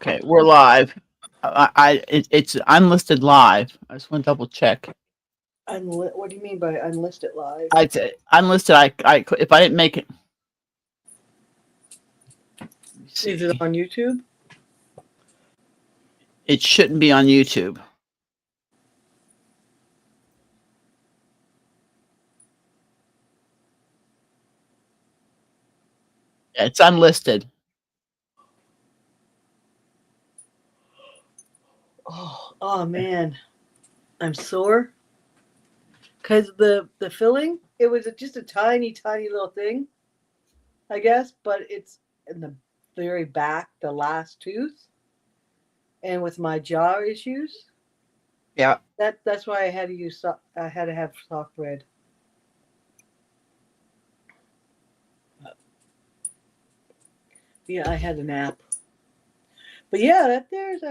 Okay, we're live. It's unlisted live. I just want to double check. What do you mean by unlisted live? I'd say unlisted. If I didn't make it. Is it on YouTube? It shouldn't be on YouTube. Yeah, it's unlisted. Oh man, I'm sore. Cause the filling, it was just a tiny little thing, I guess, but it's in the very back, the last tooth, and with my jaw issues, Yeah. that's why I had to use. I had to have soft red. Yeah, I had a nap. But yeah, there's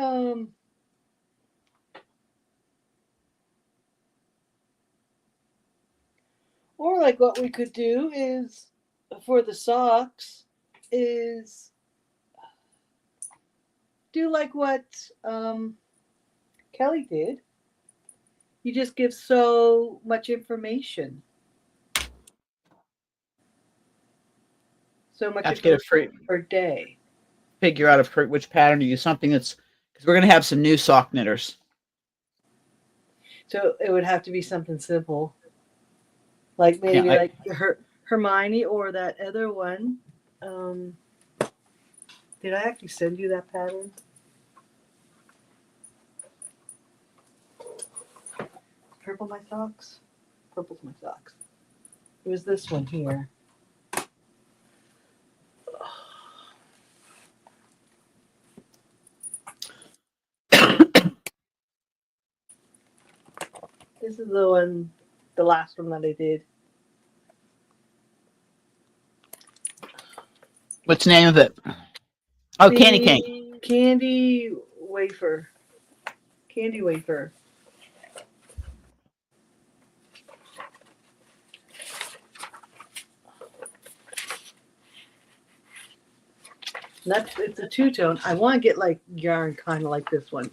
or like what we could do is for the socks is do like what Kelly did. You just give so much information. So much Have to get a free per day. figure out which pattern to use. Something that's because we're gonna have some new sock knitters. So it would have to be something simple, like maybe like Hermione or that other one. Did I actually send you that pattern? Purple my socks. Purple's my socks. It was this one here. This is the one, the last one that I did. What's the name of it? Oh, Candy Cane. Candy wafer. Candy wafer. It's a two-tone. I want to get like yarn kind of like this one.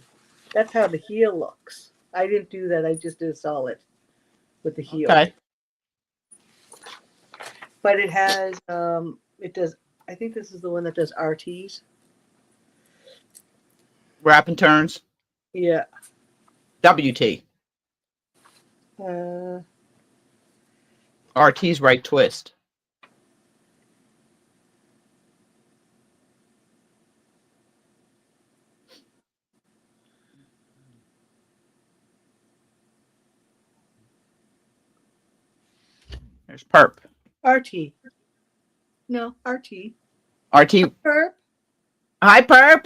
That's how the heel looks. I didn't do that. I just did a solid with the heel. Okay. But it has it does. I think this is the one that does RTs. Wrap and turns. Yeah. WT. RT's right twist. There's perp. RT. No, RT. RT. Perp. Hi, perp.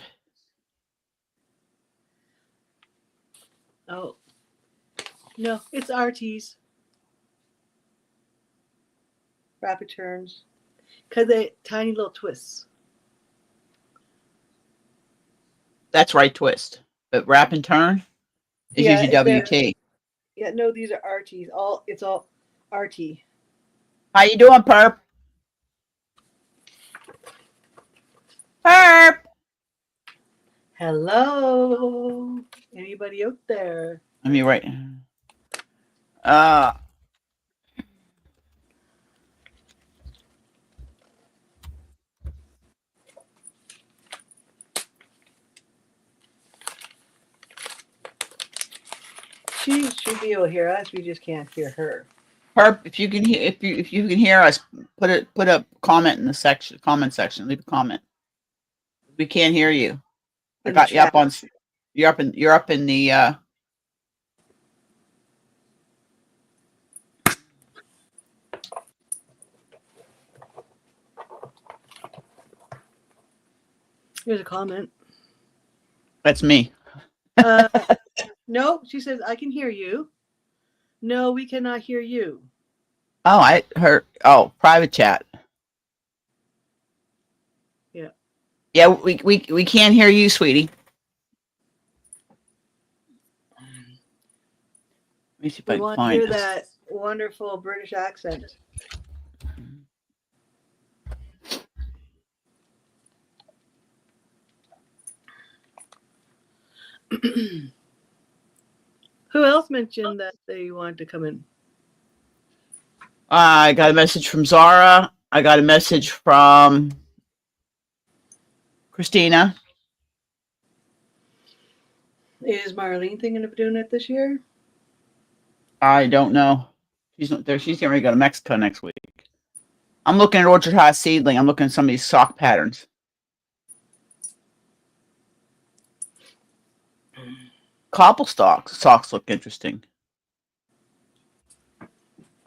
Oh. No, it's RTs. Rapid turns. Because they tiny little twists. That's right twist. But wrap and turn is usually WT. Yeah, no, these are RTs. It's all RT. How you doing, perp? Perp. Hello. Anybody out there? Let me write. She should be able to hear us. We just can't hear her. Perp, if you can hear us, put a comment in the comment section. Leave a comment. We can't hear you. I got you up on. You're up in the. Here's a comment. That's me. No, she says I can hear you. No, we cannot hear you. Oh, I heard. Oh, private chat. Yeah. Yeah, we can't hear you, sweetie. Let me see if I can find hear that wonderful British accent. Who else mentioned that they wanted to come in? I got a message from Zara. I got a message from Christina. Is Marlene thinking of doing it this year? I don't know. She's not there. She's getting ready to go to Mexico next week. I'm looking at Orchard House Seedling. I'm looking at some of these sock patterns. Cobble socks look interesting.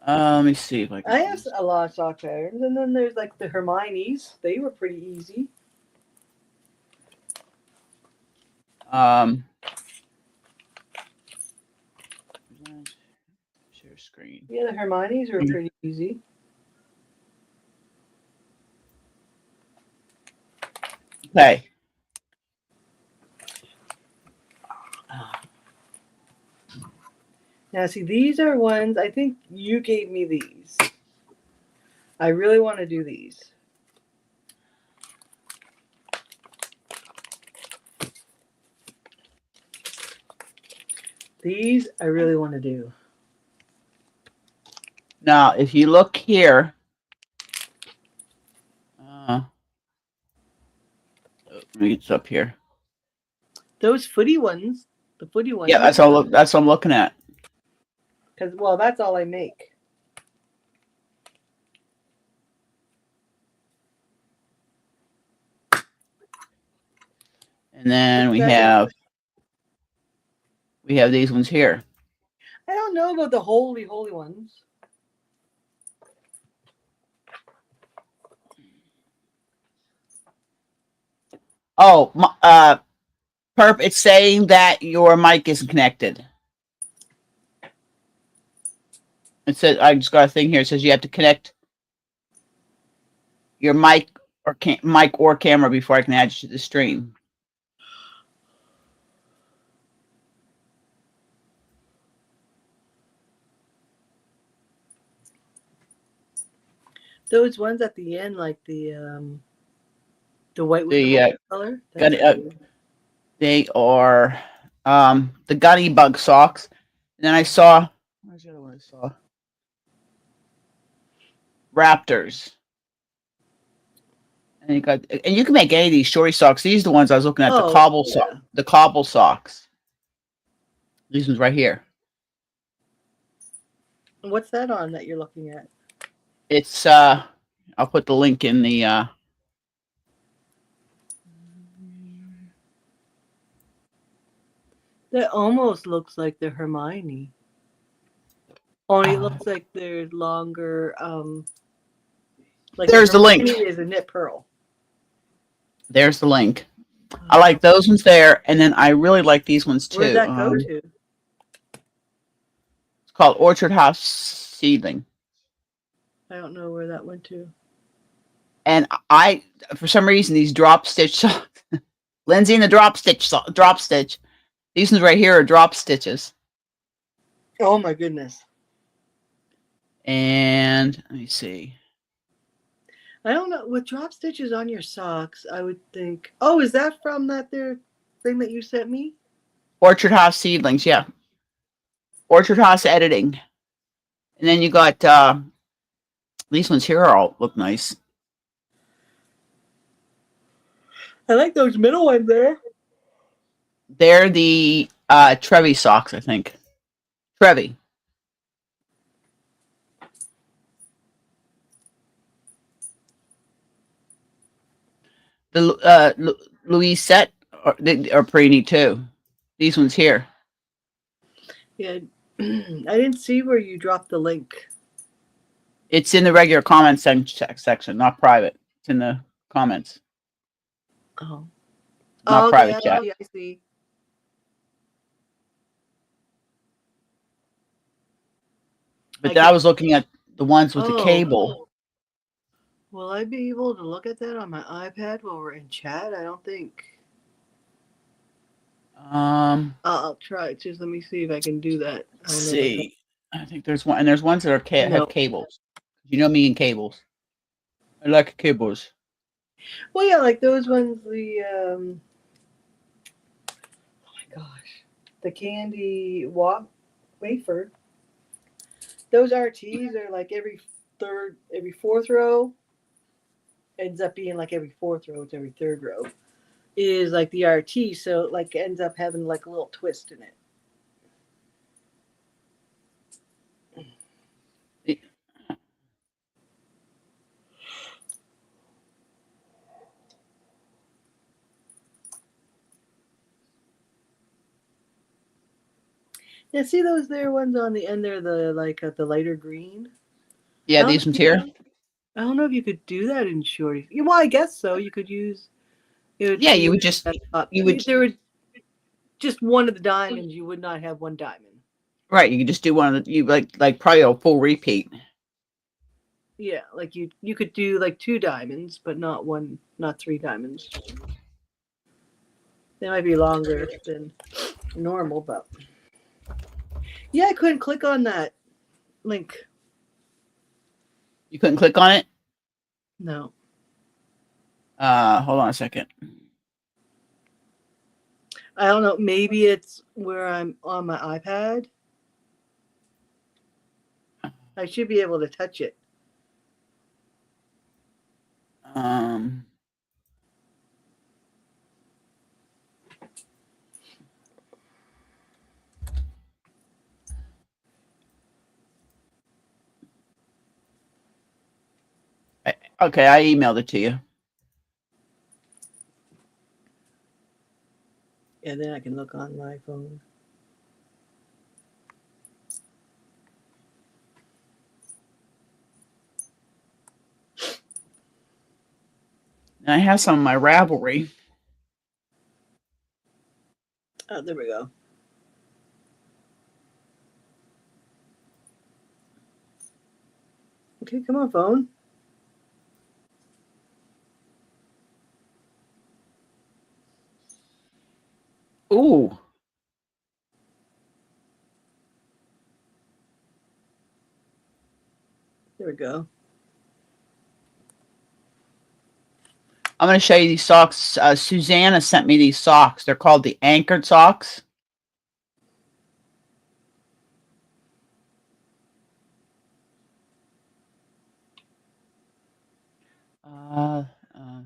Let me see if I can. I have a lot of sock patterns, and then there's like the Hermione's. They were pretty easy. Share screen. Yeah, the Hermione's were pretty easy. Okay. Now, see, these are ones, I think you gave me these. I really want to do these. These I really want to do. Now, if you look here, let me get this up here. Those footy ones, the footy ones. Yeah, that's all. That's what I'm looking at. Because, well, that's all I make. And then we have these ones here. I don't know about the holy ones. Oh, Perp, it's saying that your mic isn't connected. It says, I just got a thing here. It says you have to connect your mic or camera before I can add you to the stream. Those ones at the end, like the white with The the color. they are the gunny bug socks. And then I saw, where's the other one I saw? Raptors. And you can make any of these shorty socks. These are the ones I was looking at, the cobble socks. These ones right here. What's that on that you're looking at? It's I'll put the link in the That almost looks like the Hermione. Only it looks like there's longer like there's the link. Is a knit pearl. There's the link. I like those ones there, and then I really like these ones too. Where'd that go to? It's called Orchard House Seedling. I don't know where that went to. And I, for some reason, these drop stitch socks. Lindsay and the drop stitch. These ones right here are drop stitches. Oh my goodness. And let me see. I don't know. With drop stitches on your socks, I would think. Oh, is that from that there thing that you sent me? Orchard House Seedlings, yeah. Orchard House Editing. And then you got these ones here all look nice. I like those middle ones there. They're the Trevi socks, I think. Trevi. The Louisette are pretty neat too. These ones here. Yeah, I didn't see where you dropped the link. It's in the regular comments section, not private. It's in the comments. Oh. Not private chat. I see. But then I was looking at the ones with the cable. Will I be able to look at that on my iPad while we're in chat? I don't think. I'll try. Just let me see if I can do that. Let's see. I think there's one, and there's ones that are have cables. You know me and cables. I like cables. Well, yeah, like those ones. The oh my gosh, the candy wafer. Those RTs are like every fourth row ends up being like every fourth row. It's every third row is like the RT, so it like ends up having like a little twist in it. Yeah, see those there ones on the end there, the like the lighter green. Yeah, these ones here. I don't know if you could do that in shorty. Well, I guess so. You could use. It would Yeah, be you would just there would just one of the diamonds. You would not have one diamond. right. You could just do one of the you like probably a full repeat. Yeah, like you could do like 2 diamonds, but not 3 diamonds. They might be longer than normal, but yeah, I couldn't click on that link. You couldn't click on it? No. Hold on a second. I don't know. Maybe it's where I'm on my iPad. I should be able to touch it. Okay, I emailed it to you. Yeah, then I can look on my phone. And I have some of my Ravelry. Oh, there we go. Okay, come on, phone. Ooh. There we go. I'm going to show you these socks. Susanna sent me these socks. They're called the anchored socks.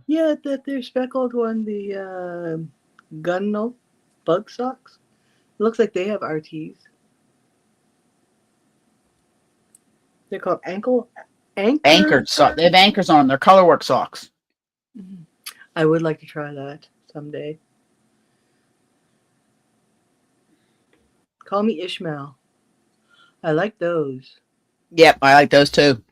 Yeah, that they're speckled one, the Gunnel bug socks. It looks like they have RTs. They're called anchored socks. They have anchors on them. They're colorwork socks. I would like to try that someday. Call me Ishmael. I like those. Yep, I like those too.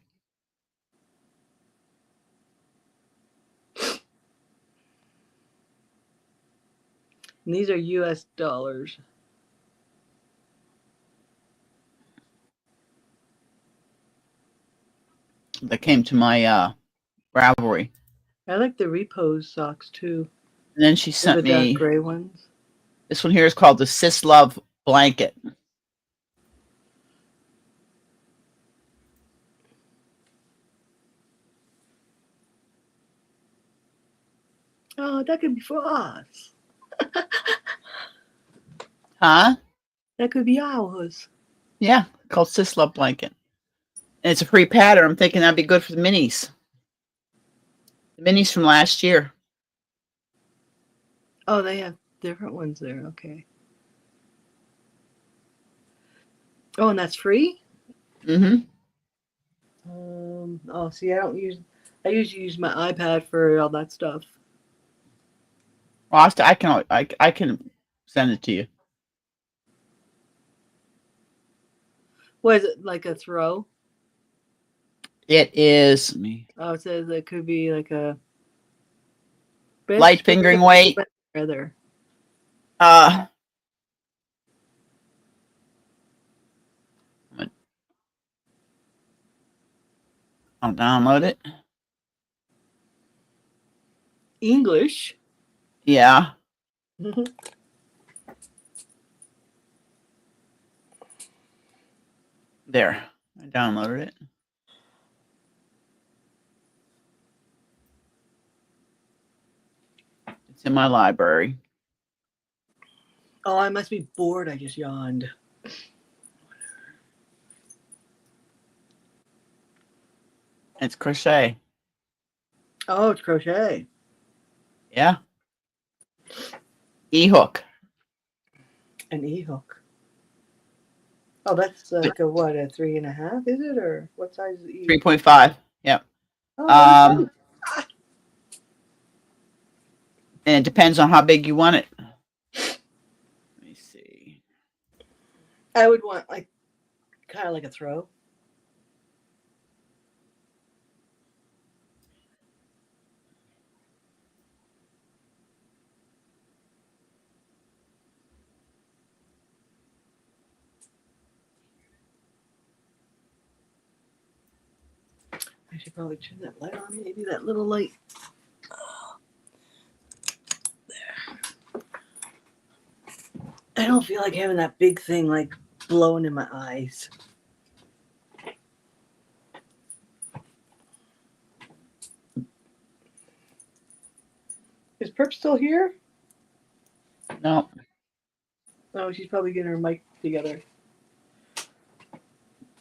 And these are US dollars. That came to my Ravelry. I like the repose socks too. And then she sent the me dark gray ones. This one here is called the Sis Love blanket. Oh, that could be for us. Huh? That could be ours. Yeah, called Sis Love blanket. And it's a free pattern. I'm thinking that'd be good for the minis. The minis from last year. Oh, they have different ones there. Okay. Oh, and that's free? Mm-hmm. Oh, see, I usually use my iPad for all that stuff. Well, I can send it to you. What is it, like a throw? It is Oh, it says it could be like a light fingering weight. Rather. I'll download it. English. Yeah. There. I downloaded it. It's in my library. Oh, I must be bored. I just yawned. It's crochet. Oh, it's crochet. Yeah. E-hook. An e-hook. Oh, that's like a what? A 3.5? Is it, or what size is the e-hook? 3.5. Yep. Oh, And it depends on how big you want it. Let me see. I would want like kind of like a throw. I should probably turn that light on. Maybe that little light. There. I don't feel like having that big thing like blowing in my eyes. Is Perp still here? No. Oh, she's probably getting her mic together.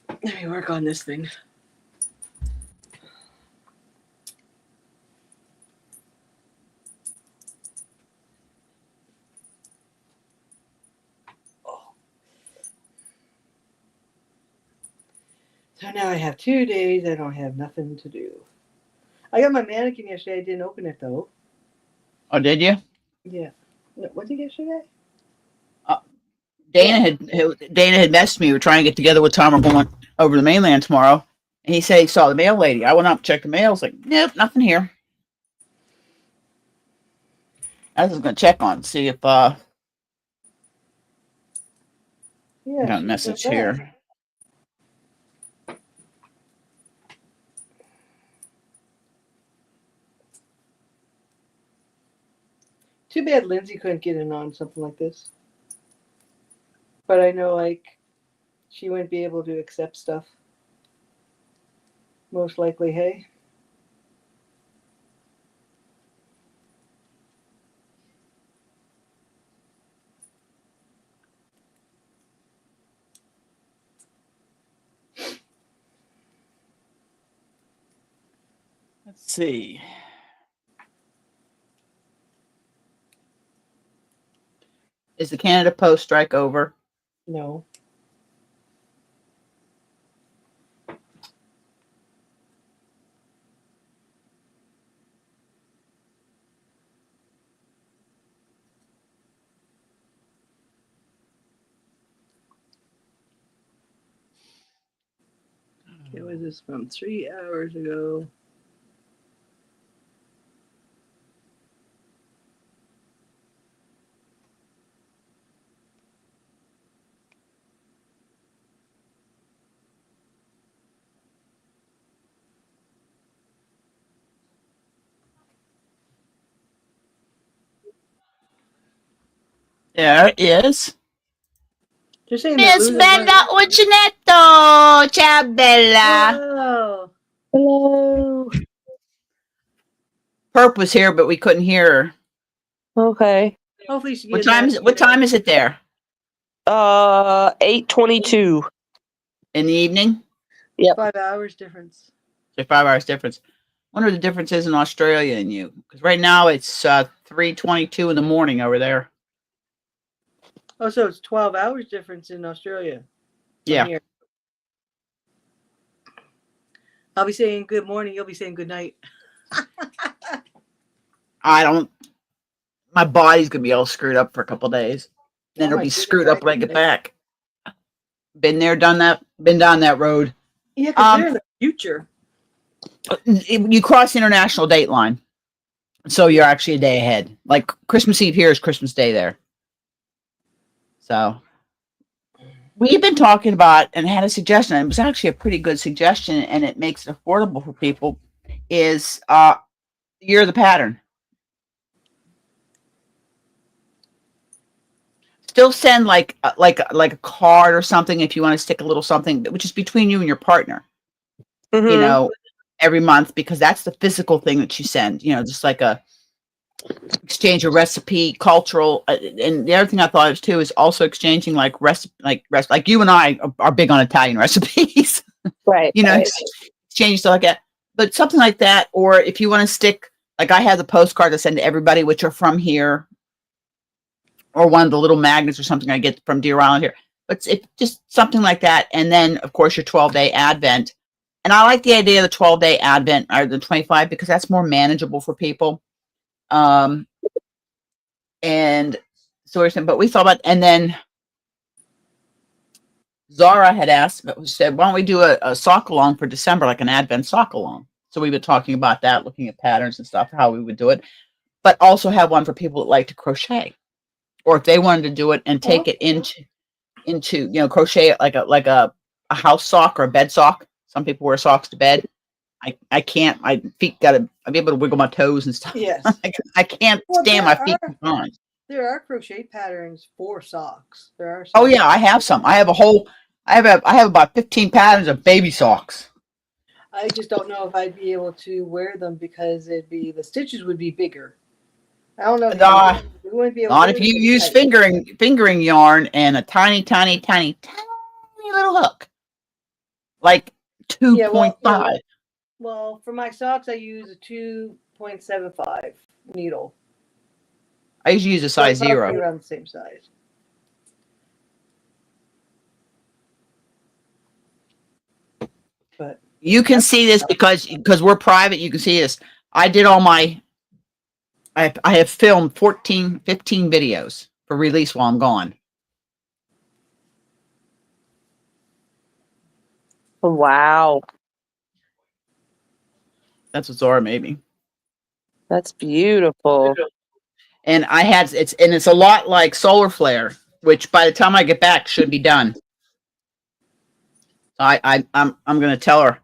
Let me work on this thing. Oh. So now I have 2 days. I don't have nothing to do. I got my mannequin yesterday. I didn't open it though. Oh, did you? Yeah. What did it yesterday? Dana had messaged me. We were trying to get together with Tom. We're going over to the mainland tomorrow. And he said he saw the mail lady. I went up, checked the mail. I was like, nope, nothing here. I was going to check on, see if Yeah. I got a message here. Too bad Lindsay couldn't get in on something like this. But I know, like, she wouldn't be able to accept stuff. Most likely, hey? Let's see. Is the Canada Post strike over? No. Okay, was this from 3 hours ago? There is. They're saying Miss Bella Ucinetto. Ciao, Bella. Oh. Hello. Perp was here, but we couldn't hear her. Okay. Hopefully she What time is it there? 8:22. In the evening? 5 hours difference. So 5 hours difference. Wonder what the difference is in Australia and you. Because right now it's 3:22 in the morning over there. Oh, so it's 12 hours difference in Australia. Yeah. Here. I'll be saying good morning. You'll be saying good night. My body's going to be all screwed up for a couple days. Then it'll be screwed up when I get back. Been there, done that, been down that road. Yeah, because they're in the future. You cross the international date line. So you're actually a day ahead. Like Christmas Eve here is Christmas Day there. So we've been talking about and had a suggestion, and it was actually a pretty good suggestion, and it makes it affordable for people, is Year of the Pattern. Still send like a card or something if you want to stick a little something, which is between you and your partner. Mm-hmm. You know, every month, because that's the physical thing that you send. You know, just like a exchange a recipe, cultural, and the other thing I thought of too is also exchanging like like you and I are big on Italian recipes. Right. You know, right. exchange stuff like that. But something like that, or if you want to stick, like I have the postcards I send to everybody, which are from here, or one of the little magnets or something I get from Deer Island here. But it's just something like that. And then, of course, your 12-day Advent. And I like the idea of the 12-day Advent or the 25 because that's more manageable for people. And so but we thought about, and then Zara had asked, said, why don't we do a sock along for December, like an Advent sock along? So we've been talking about that, looking at patterns and stuff, how we would do it, but also have one for people that like to crochet, or if they wanted to do it and take it into crochet it like a house sock or a bed sock. Some people wear socks to bed. I can't. My feet I'd be able to wiggle my toes and stuff. Yes. I can't stand my feet on. There are crochet patterns for socks. There are. Oh yeah, I have some. I have about 15 patterns of baby socks. I just don't know if I'd be able to wear them because the stitches would be bigger. I don't know. We wouldn't be able not if you use fingering yarn and a tiny little hook, like 2.5. Well, for my socks, I use a 2.75 needle. I usually use a size 0. Around the same size. But you can see this because we're private. You can see this. I did all my. I have filmed 15 videos for release while I'm gone. Wow. That's what Zora made me. That's beautiful. And it's a lot like Solar Flare, which by the time I get back should be done. I'm going to tell her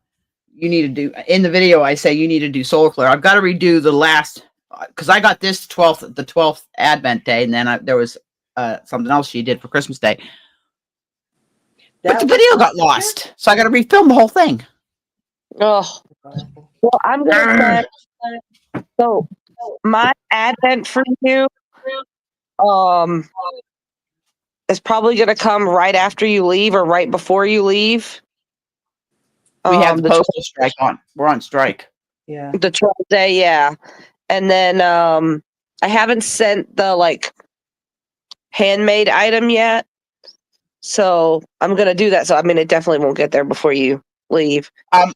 you need to do in the video. I say you need to do Solar Flare. I've got to redo the last because I got this the 12th Advent day, and then there was something else she did for Christmas Day. But the video got lost, so I got to refilm the whole thing. Oh, well, I'm gonna say, so my Advent for you, is probably gonna come right after you leave or right before you leave. We have the postal strike on. We're on strike. Yeah, the 12th day, yeah, and then I haven't sent the handmade item yet. So I'm gonna do that. So I mean, it definitely won't get there before you leave. I'm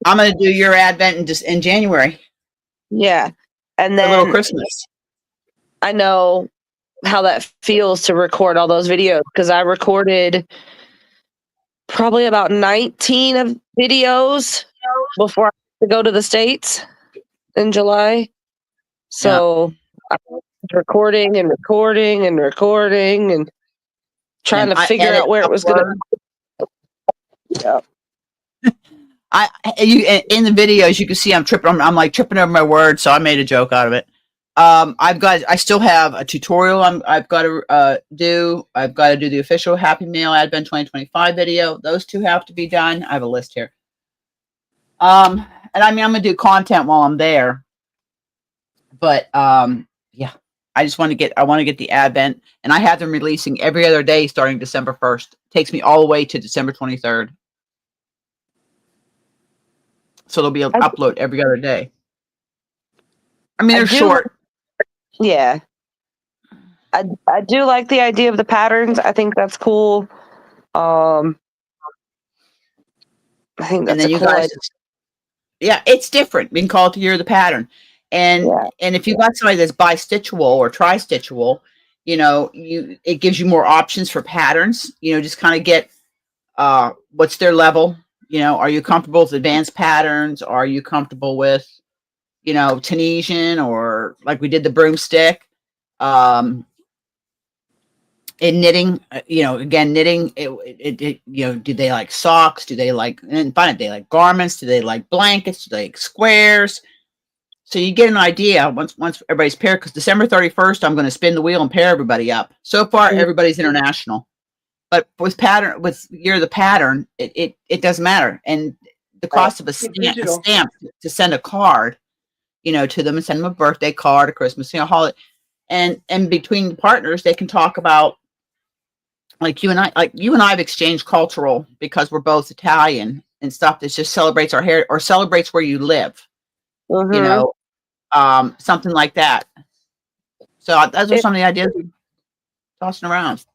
gonna do your Advent in January. Yeah, and then a little Christmas. I know how that feels to record all those videos because I recorded probably about 19 of videos before I had to go to the States in July. So I was recording and trying to figure out where it was going to. Yeah. In the videos you can see I'm tripping. I'm like tripping over my words, so I made a joke out of it. I still have a tutorial I've got to do. I've got to do the official Happy Mail Advent 2025 video. Those two have to be done. I have a list here. And I mean I'm gonna do content while I'm there. But yeah. I want to get the Advent, and I have them releasing every other day starting December 1st. It takes me all the way to December 23rd. So there'll be an upload every other day. I mean, they're short. Yeah. I do like the idea of the patterns. I think that's cool. I think that's a cool idea. Yeah, it's different. We can call it the year of the pattern. And if you've got somebody that's bi-stitchable or tri-stitchable, it gives you more options for patterns. Just kind of get what's their level. Are you comfortable with advanced patterns? Are you comfortable with, Tunisian or like we did the broomstick? In knitting, again, knitting, do they like socks? Do they like garments? Do they like blankets? Do they like squares? So you get an idea once everybody's paired, because December 31st, I'm going to spin the wheel and pair everybody up. So far, everybody's international. But with year of the pattern, it doesn't matter. And the cost of a stamp to send a card, to them and send them a birthday card, a Christmas, holiday. And between partners, they can talk about, like you and I have exchanged cultural, because we're both Italian, and stuff that just celebrates our hair or celebrates where you live, something like that. So those are some of the ideas we're tossing around.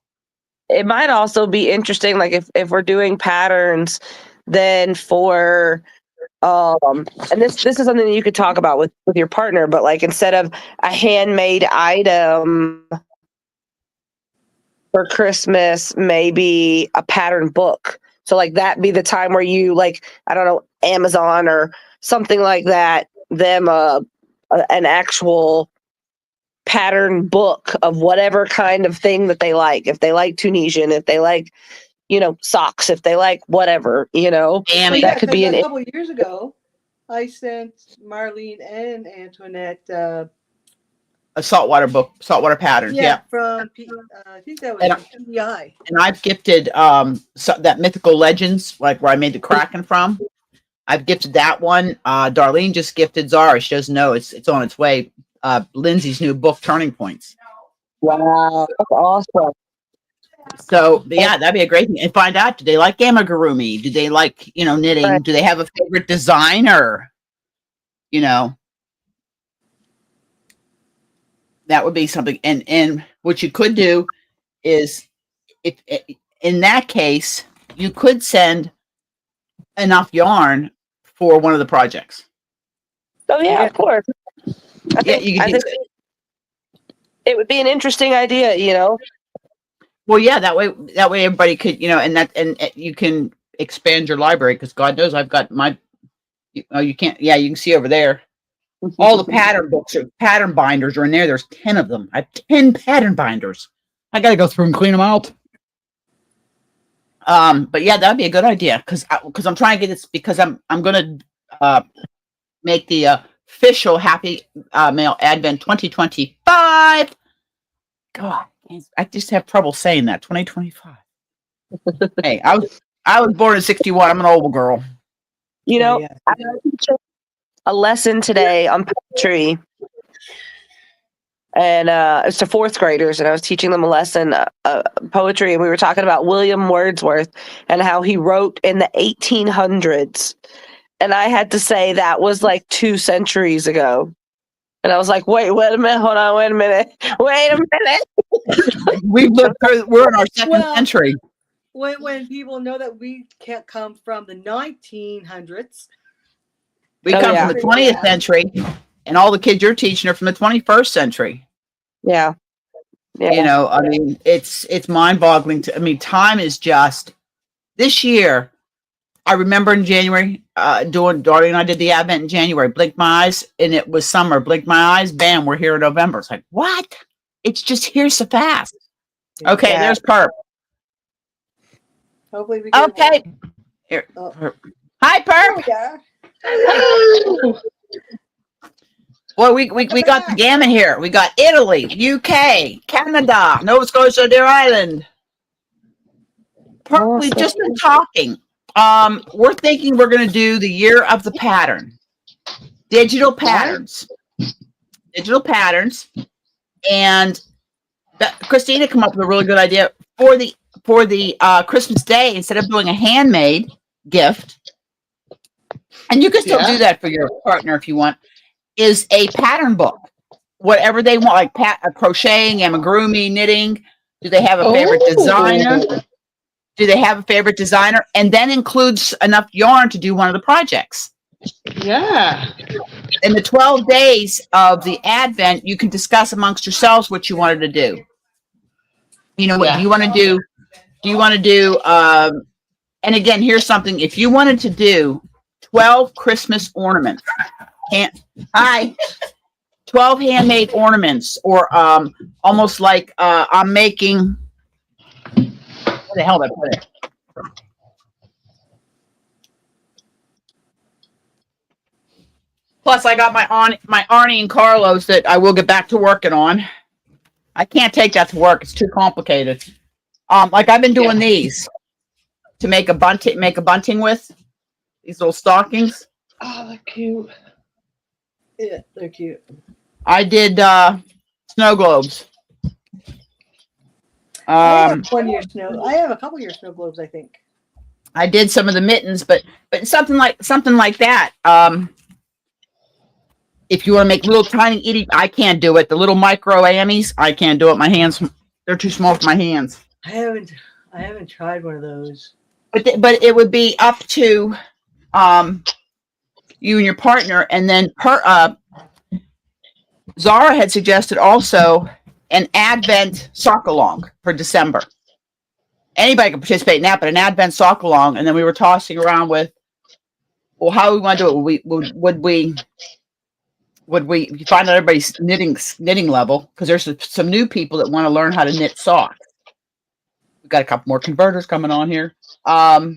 It might also be interesting, like if we're doing patterns, then for and this is something that you could talk about with your partner, but like instead of a handmade item for Christmas, maybe a pattern book. So like that be the time where you, like, I don't know, Amazon or something like that, them an actual pattern book of whatever kind of thing that they like. If they like Tunisian, if they like, socks, if they like whatever, Well, that could be a couple of years ago, I sent Marlene and Antoinette a saltwater book, saltwater pattern. Yeah. From I think that was from PEI. And I've gifted that Mythical Legends, like where I made the Kraken from. I've gifted that one. Darlene just gifted Zara. She doesn't know it's on its way. Lindsay's new book, Turning Points. Wow, that's awesome. So yeah, that'd be a great thing. And find out, do they like amigurumi? Do they like, knitting? Right. Do they have a favorite designer? That would be something. And what you could do is, if in that case, you could send enough yarn for one of the projects. Oh yeah, of course. I think it would be an interesting idea, Well, yeah, that way everybody could, and you can expand your library, because God knows I've got my. You can't. Yeah, you can see over there. All the pattern books or pattern binders are in there. There's 10 of them. I have 10 pattern binders. I got to go through and clean them out. But yeah, that'd be a good idea, because I'm trying to get this, because I'm going to make the official Happy Mail Advent 2025. God, I just have trouble saying that. 2025. Hey, I was born in 61. I'm an old girl. I teach a lesson today on poetry, and it's to fourth graders, and I was teaching them a lesson poetry, and we were talking about William Wordsworth and how he wrote in the 1800s, and I had to say that was like 2 centuries ago. And I was like, wait a minute, hold on, wait a minute. We're in our second century. When people know that we can't come from the 1900s. We come from the 20th century, and all the kids you're teaching are from the 21st century. Yeah. I mean, it's mind-boggling. Time is just, this year, I remember in January, Darlene and I did the Advent in January. Blinked my eyes, and it was summer. Blinked my eyes, bam, we're here in November. It's like, what? It's just here so fast. Okay, there's Perp. Hopefully we get okay. Here. Perp. Hi, Perp. Well, we got the gamut here. We got Italy, UK, Canada, Nova Scotia, Deer Island. Perp, we've just been talking. We're thinking we're going to do the year of the pattern, digital patterns, and Christina came up with a really good idea for the Christmas Day. Instead of doing a handmade gift, and you can still do that for your partner if you want, is a pattern book, whatever they want, like crocheting, amigurumi, knitting. Do they have a favorite designer? Do they have a favorite designer? And then includes enough yarn to do one of the projects. Yeah. In the 12 days of the Advent, you can discuss amongst yourselves what you wanted to do. What do you want to do? Do you want to do, and again, here's something. If you wanted to do 12 Christmas ornaments, 12 handmade ornaments, or almost like I'm making, where the hell did I put it? Plus, I got my Arnie and Carlos that I will get back to working on. I can't take that to work; it's too complicated. Like I've been doing these to make a bunting with these little stockings. Oh, they're cute. Yeah, they're cute. I did snow globes. I have 1 year snow. I have a couple year snow globes, I think. I did some of the mittens, but something like that. If you want to make little tiny itty, I can't do it. The little micro Ammies, I can't do it. My hands, they're too small for my hands. I haven't tried one of those. But it would be up to you and your partner, and then Zara had suggested also an Advent sock along for December. Anybody can participate in that, but an Advent sock along, and then we were tossing around with, well, how we want to do it. Would we find out everybody's knitting level, because there's some new people that want to learn how to knit socks. We've got a couple more converters coming on here, and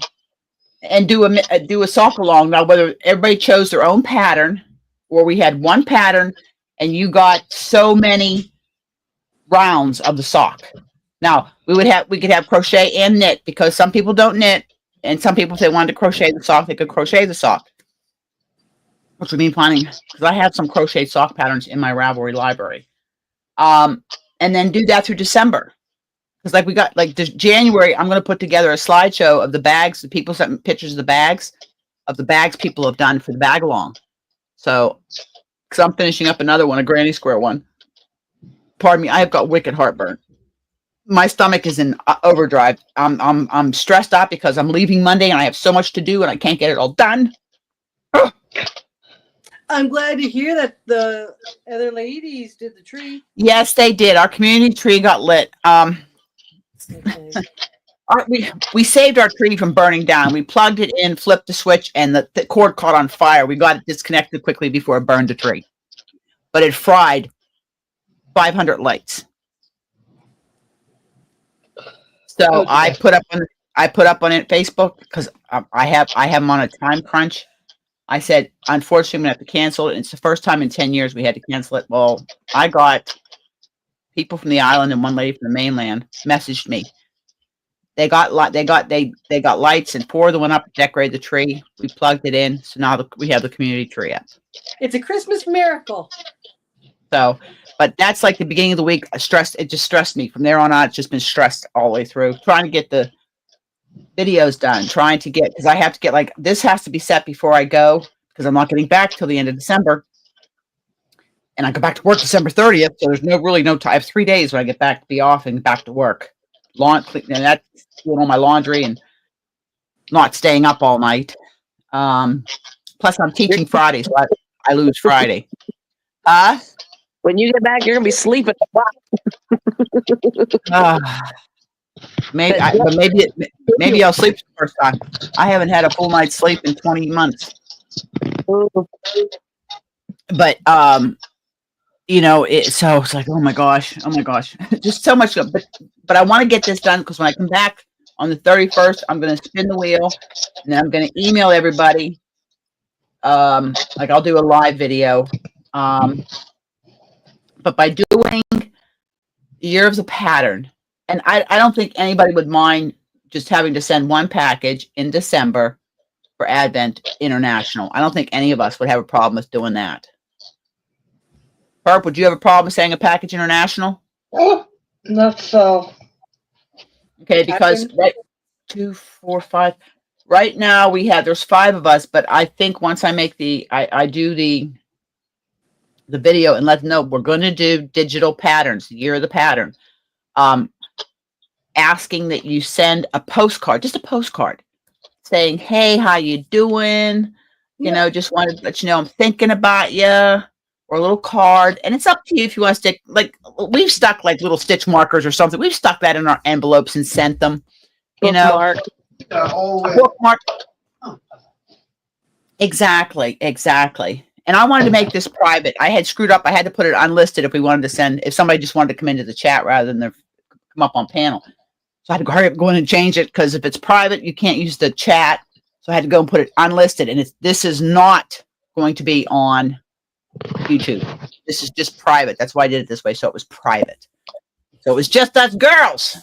do a sock along. Now, whether everybody chose their own pattern, or we had one pattern, and you got so many rounds of the sock. Now we could have crochet and knit, because some people don't knit, and some people, if they wanted to crochet the sock, they could crochet the sock. Which would mean planning, because I have some crochet sock patterns in my Ravelry library. And then do that through December. Because like we got like January, I'm going to put together a slideshow of the bags. The people sent me pictures of the bags people have done for the bag along. So, because I'm finishing up another one, a Granny Square one. Pardon me, I have got wicked heartburn. My stomach is in overdrive. I'm stressed out because I'm leaving Monday and I have so much to do and I can't get it all done. I'm glad to hear that the other ladies did the tree. Yes, they did. Our community tree got lit. Okay. We saved our tree from burning down. We plugged it in, flipped the switch, and the cord caught on fire. We got it disconnected quickly before it burned the tree. But it fried 500 lights. So Okay. I put up on it Facebook, because I have them on a time crunch. I said, unfortunately, I'm gonna have to cancel it. It's the first time in 10 years we had to cancel it. Well, I got people from the island and one lady from the mainland messaged me. They got lights, and 4 of them went up to decorate the tree. We plugged it in, so now we have the community tree up. It's a Christmas miracle. So, but that's like the beginning of the week. It just stressed me. From there on out, it's just been stressed all the way through. Trying to get the videos done, because I have to get this has to be set before I go, because I'm not getting back till the end of December. And I go back to work December 30th, so there's no time. I have 3 days when I get back to be off and back to work. And that's doing all my laundry and not staying up all night. Plus, I'm teaching Friday, so I lose Friday. When you get back, you're gonna be sleeping. Maybe I'll sleep the first time. I haven't had a full night's sleep in 20 months. But so it's like, oh my gosh, just so much. But I want to get this done, because when I come back on the 31st, I'm going to spin the wheel, and then I'm going to email everybody. I'll do a live video. But by doing Year of the Pattern, and I don't think anybody would mind just having to send one package in December for Advent International. I don't think any of us would have a problem with doing that. Herb, would you have a problem with saying a package international? Oh, not so. Okay, because 2, 4, 5. Right now there's 5 of us, but I think once I make I do the video and let them know we're going to do digital patterns, the Year of the Pattern. Asking that you send a postcard, just a postcard, saying, "Hey, how you doing? Just wanted to let you know I'm thinking about you." Or a little card, and it's up to you if you want to stick. We've stuck little stitch markers or something. We've stuck that in our envelopes and sent them. Bookmark. Bookmark. Exactly. And I wanted to make this private. I had screwed up. I had to put it unlisted if somebody just wanted to come into the chat rather than come up on panel. So I had to hurry up, go in and change it, because if it's private, you can't use the chat. So I had to go and put it unlisted, and this is not going to be on YouTube. This is just private. That's why I did it this way, so it was private. So it was just us girls.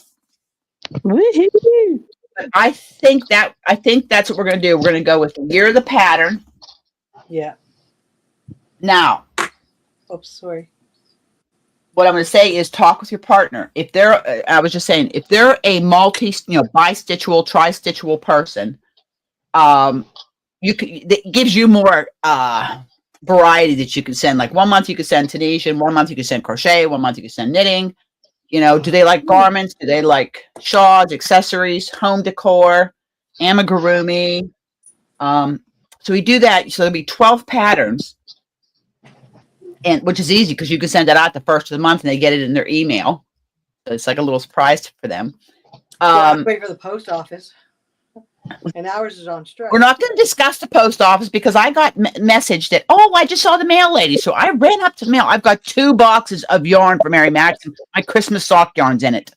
Woo-hoo. But I think that's what we're going to do. We're going to go with the Year of the Pattern. Yeah. Now, Oops, sorry. what I'm going to say is talk with your partner. If they're, I was just saying, if they're a bi-stitchual, tri-stitchual person, it gives you more variety that you can send. Like 1 month you could send Tunisian, 1 month you could send crochet, 1 month you could send knitting. Do they like garments? Do they like shawls, accessories, home decor, amigurumi? So we do that. So there'll be 12 patterns, and which is easy because you can send it out the first of the month and they get it in their email. So it's like a little surprise for them. Wait for the post office. And ours is on strike. We're not going to discuss the post office because I got messaged that, I just saw the mail lady. So I ran up to the mail. I've got 2 boxes of yarn for Mary Max. My Christmas sock yarn's in it.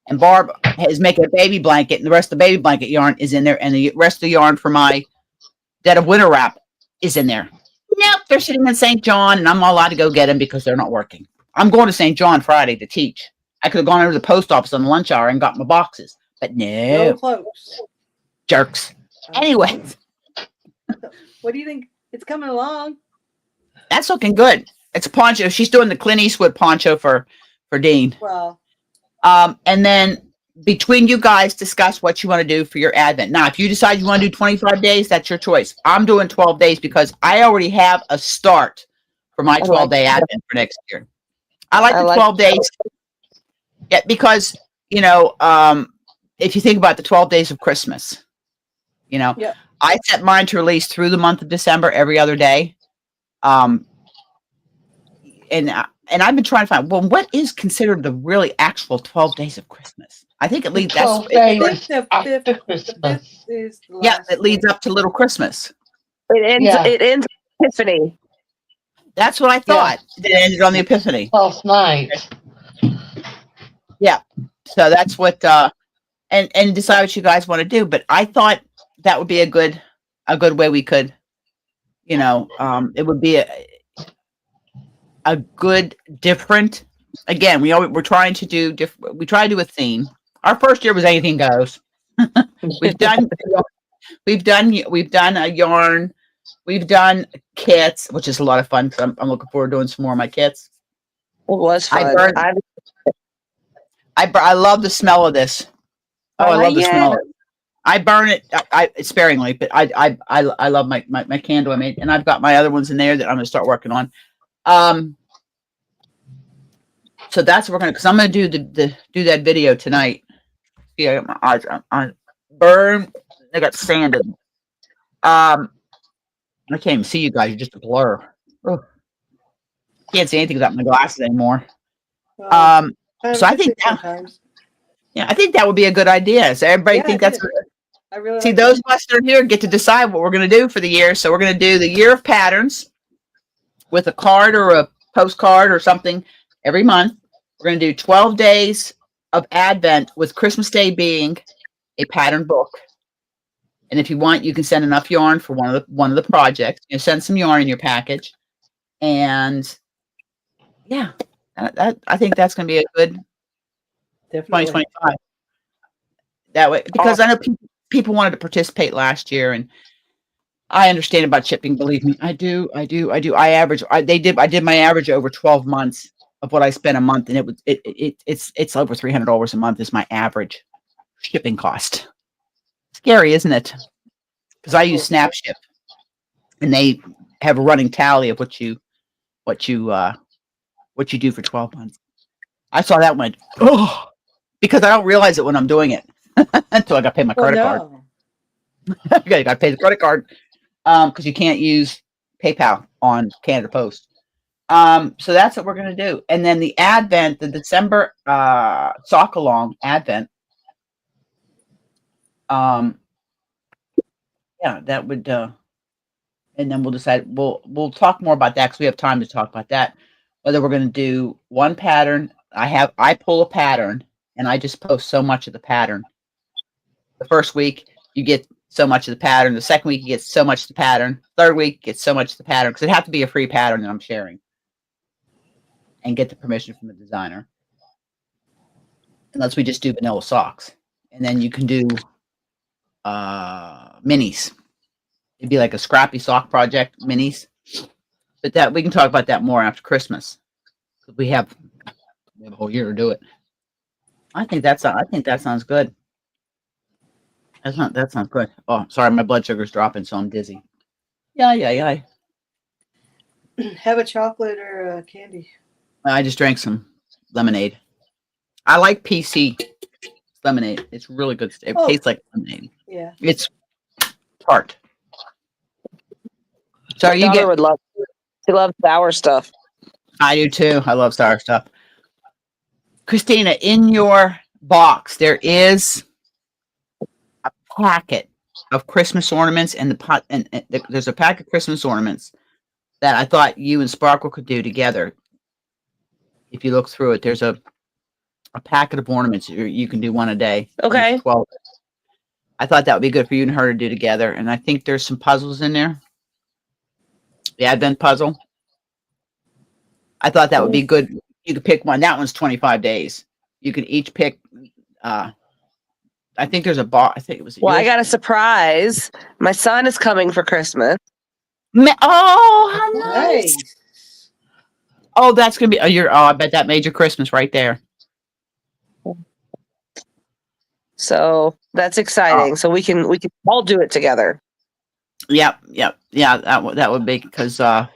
And Barb is making a baby blanket, and the rest of the baby blanket yarn is in there. And the rest of the yarn for my Dead of Winter wrap is in there. Nope, they're sitting in St. John, and I'm not allowed to go get them because they're not working. I'm going to St. John Friday to teach. I could have gone over to the post office on the lunch hour and got my boxes. But no. No close. Jerks. Anyway, What do you think? It's coming along. that's looking good. It's a poncho. She's doing the Clint Eastwood poncho for Dean. Well, And then between you guys, discuss what you want to do for your Advent. Now, if you decide you want to do 25 days, that's your choice. I'm doing 12 days because I already have a start for my 12-day Advent for next year. I like the 12 days. Yeah, because, if you think about the 12 days of Christmas, yeah. I set mine to release through the month of December every other day. And I've been trying to find, what is considered the really actual 12 days of Christmas? I think it leads, 12 I days think the after fifth Christmas. is the yeah, last it leads up to Little Christmas. It ends Epiphany. That's what I thought. It ended on the Epiphany. Last night. So that's what, and decide what you guys want to do. But I thought that would be a good way we could, it would be a good, different, again, we're trying to do different, we try to do a theme. Our first year was anything goes. We've done a yarn, we've done kits, which is a lot of fun because I'm looking forward to doing some more of my kits. It was fun. I love the smell of this. Oh, I love the smell of it. I burn it I sparingly, but I love my candle I made, and I've got my other ones in there that I'm going to start working on. So that's what we're going to, because I'm going to do that video tonight. Yeah, my eyes are burn. They got sand in them. I can't even see you guys. You're just a blur. Ugh. Can't see anything without my glasses anymore. Well, So I think that, sometimes. I think that would be a good idea. So everybody Yeah, think it that's is. I really see like those of us that are here get to decide what we're going to do for the year. So we're going to do the year of patterns with a card or a postcard or something every month. We're going to do 12 days of Advent with Christmas Day being a pattern book. And if you want, you can send enough yarn for one of the projects. Send some yarn in your package, and yeah, I think that's going to be a good Definitely. 2025. That way, because I know people wanted to participate last year, and I understand about shipping. Believe me, I do. I did my average over 12 months of what I spent a month, and it's over $300 a month is my average shipping cost. Scary, isn't it? Because I use SnapShip, and they have a running tally of what you do for 12 months. I saw that one, because I don't realize it when I'm doing it until I got to pay my credit card. Okay, you got to pay the credit card because you can't use PayPal on Canada Post. So that's what we're going to do. And then the Advent, the December sock along Advent. Yeah, that would, and then we'll decide. We'll talk more about that because we have time to talk about that. Whether we're going to do one pattern. I pull a pattern and I just post so much of the pattern. The first week you get so much of the pattern. The second week you get so much of the pattern. Third week you get so much of the pattern because it has to be a free pattern that I'm sharing, and get the permission from the designer. Unless we just do vanilla socks, and then you can do minis. It'd be like a scrappy sock project minis. But that we can talk about that more after Christmas. We have a whole year to do it. I think that sounds good. That sounds good. Oh, sorry, my blood sugar's dropping, so I'm dizzy. Yeah. Have a chocolate or a candy. I just drank some lemonade. I like PC lemonade. It's really good. It Oh. tastes like lemonade. Yeah. It's tart. So My you daughter get. would love. She loves sour stuff. I do too. I love sour stuff. Christina, in your box there is a packet of Christmas ornaments, and there's a pack of Christmas ornaments that I thought you and Sparkle could do together. If you look through it, there's a packet of ornaments. You can do one a day. Okay. There's 12. I thought that would be good for you and her to do together. And I think there's some puzzles in there. The Advent puzzle. I thought that would be good. You could pick one. That one's 25 days. You could each pick. I think there's a box. I think it was. Well, I yours? got a surprise. My son is coming for Christmas. Oh, how nice! Nice. Oh, that's gonna be. I bet that made your Christmas right there. So that's exciting. So we can all do it together. Yep. Yeah. That would be because. Oh,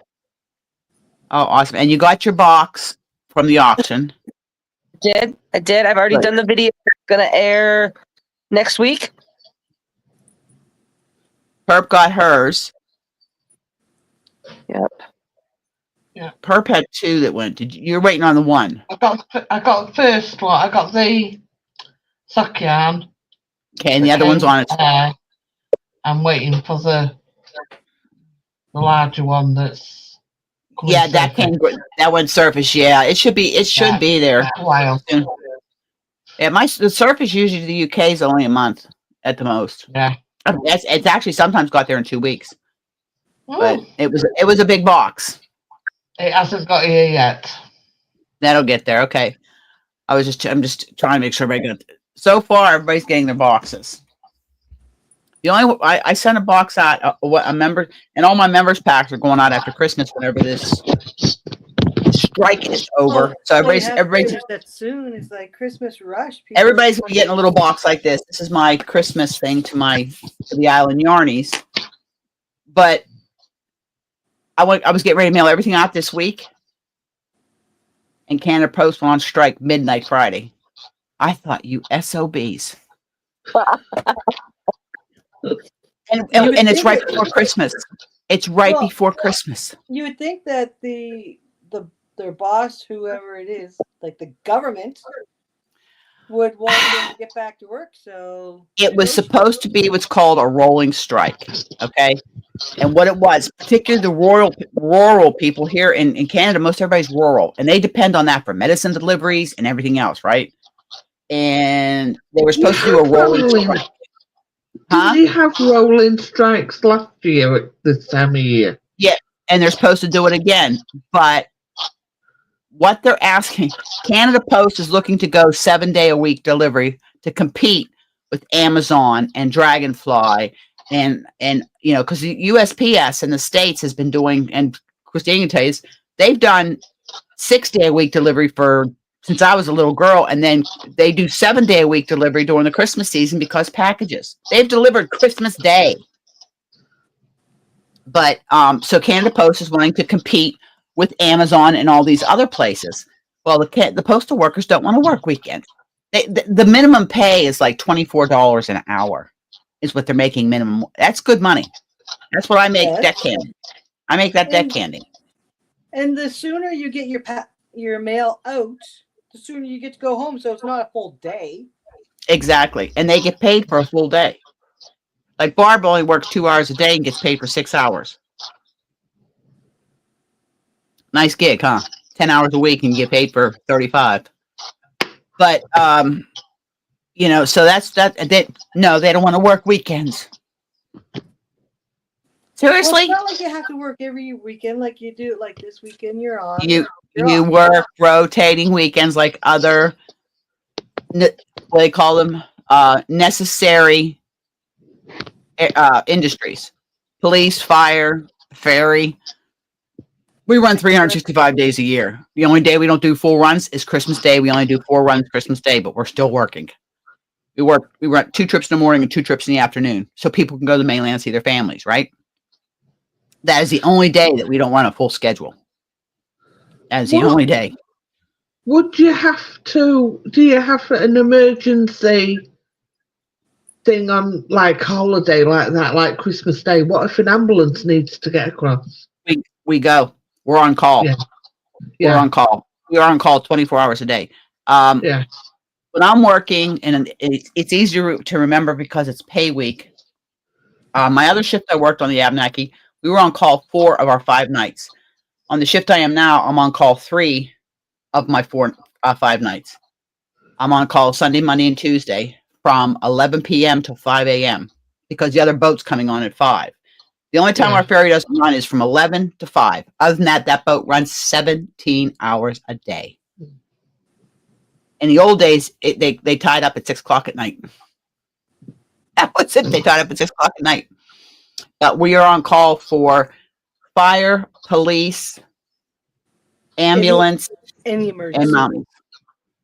awesome! And you got your box from the auction. I did. I've already Right. done the video. It's gonna air next week. Perp got hers. Yep. Yeah. Perp had two that went. You're waiting on the one? I got the first one. I got the Sakyan. Okay, and the other one's on its. I'm waiting for the larger one that's coming Yeah, that soon. that went Surface. Yeah, it should be. It should Yeah. be there. A while. Yeah, the Surface usually to the UK is only a month at the most. Yeah. It's actually sometimes got there in 2 weeks, but Oh, it was a big box. it hasn't got here yet. That'll get there. Okay, I'm just trying to make sure everybody got. So far, everybody's getting their boxes. The only I sent a box out. A member and all my members packs are going out after Christmas whenever this strike is over. So everybody's that soon. It's like Christmas rush. People everybody's gonna be getting a little box like this. This is my Christmas thing to the Island Yarnies. But I was getting ready to mail everything out this week, and Canada Post went on strike midnight Friday. I thought, you SOBs. and it's right before Christmas. It's right Well, before Christmas. You would think that their boss, whoever it is, like the government, would want them to get back to work. So It was supposed to be what's called a rolling strike. Okay. And what it was, particularly the rural people here in Canada, most everybody's rural, and they depend on that for medicine deliveries and everything else, right? And they were supposed to do a rolling strike. Huh? Did you have rolling strikes last year at this time of year? And they're supposed to do it again. But what they're asking, Canada Post is looking to go 7-day-a-week delivery to compete with Amazon and Dragonfly and because the USPS in the States has been doing, and Christine can tell you, they've done 6-day-a-week delivery since I was a little girl, and then they do 7-day-a-week delivery during the Christmas season because packages. They've delivered Christmas Day. But so Canada Post is wanting to compete with Amazon and all these other places. Well, the postal workers don't want to work weekends. The minimum pay is like $24 an hour is what they're making minimum. That's good money. That's what I make deck candy. I make that deck candy. And the sooner you get your mail out, the sooner you get to go home. So it's not a full day. Exactly. And they get paid for a full day. Like Barb only works 2 hours a day and gets paid for 6 hours. Nice gig, huh? 10 hours a week and you get paid for 35. But, so that's that. No, they don't want to work weekends. Seriously? Well, it's not like you have to work every weekend like you do. Like this weekend, you're on. You off. work rotating weekends like other, what they call them, necessary industries. Police, fire, ferry, We run 365 days a year. The only day we don't do full runs is Christmas Day. We only do 4 runs Christmas Day, but we're still working. We run 2 trips in the morning and 2 trips in the afternoon, so people can go to the mainland and see their families, right? That is the only day that we don't run a full schedule. That is the What? only day. Do you have an emergency thing on like holiday like that, like Christmas Day? What if an ambulance needs to get across? We go. We're on call. Yeah. We're Yeah, on call. We are on call 24 hours a day. yeah, When I'm working, and it's easier to remember because it's pay week. My other shift I worked on the Abenaki, we were on call 4 of our 5 nights. On the shift I am now, I'm on call 3 of my 5 nights. I'm on call Sunday, Monday, and Tuesday from 11 p.m. till 5 a.m. because the other boat's coming on at 5. The only time Yeah. our ferry doesn't run is from 11 to 5. Other than that, that boat runs 17 hours a day. In the old days, they tied up at 6 o'clock at night. That was it. They tied up at 6 o'clock at night. But we are on call for fire, police, ambulance, Any and emergency. mountains.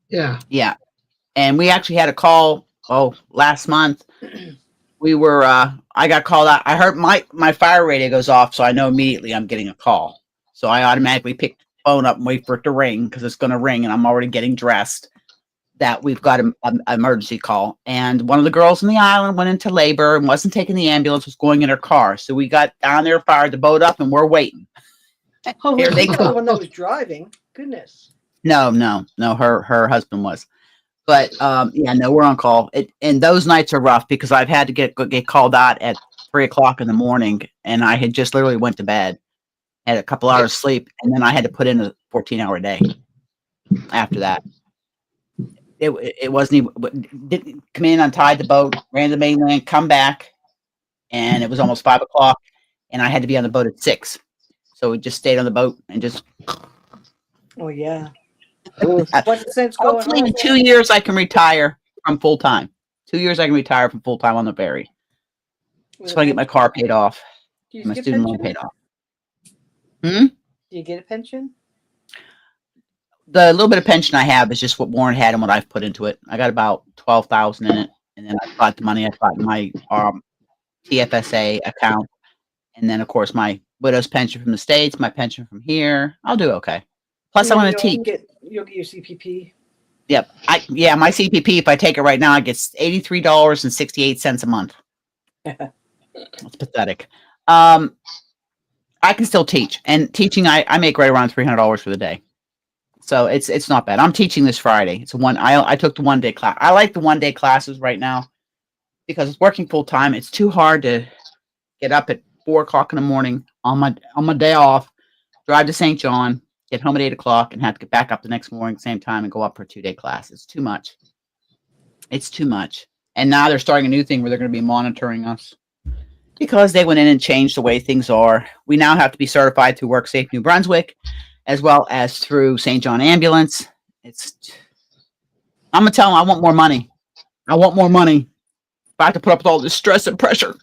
yeah. Yeah. And we actually had a call, last month. We were, I got called out. I heard my fire radio goes off, so I know immediately I'm getting a call. So I automatically pick the phone up and wait for it to ring because it's going to ring and I'm already getting dressed that we've got an emergency call. And one of the girls on the island went into labor and wasn't taking the ambulance, was going in her car. So we got down there, fired the boat up, and we're waiting. Oh, Here they she's not go. the one that was driving. Goodness. No, her husband was. But we're on call. And those nights are rough because I've had to get called out at 3 o'clock in the morning, and I had just literally went to bed, had a couple hours sleep, and then I had to put in a 14-hour day after that. It wasn't even, didn't come in, untied the boat, ran to the mainland, come back, and it was almost 5 o'clock, and I had to be on the boat at 6. So we just stayed on the boat and just. Oh yeah. What's the sense going Hopefully home? in 2 years I can retire from full time. 2 years I can retire from full time on the ferry. With So a I get my car paid off, Do you my get student loan pension? paid off. Hmm? Do you get a pension? The little bit of pension I have is just what Warren had and what I've put into it. I got about 12,000 in it, and then I got the money I got in my TFSA account, and then of course my widow's pension from the States, my pension from here. I'll do okay. Plus I'm And going to you'll teach. You'll get your CPP. Yep. My CPP, if I take it right now, I get $83.68 a month. It's pathetic. I can still teach, and teaching I make right around $300 for the day. So it's not bad. I'm teaching this Friday. It's I took the 1-day class. I like the 1-day classes right now because it's working full time. It's too hard to get up at 4 o'clock in the morning on my day off, drive to St. John, get home at 8 o'clock, and have to get back up the next morning, same time, and go up for a 2-day class. It's too much. It's too much. And now they're starting a new thing where they're going to be monitoring us because they went in and changed the way things are. We now have to be certified through WorkSafe New Brunswick, as well as through St. John Ambulance. I'm going to tell them I want more money. I want more money. If I have to put up with all this stress and pressure.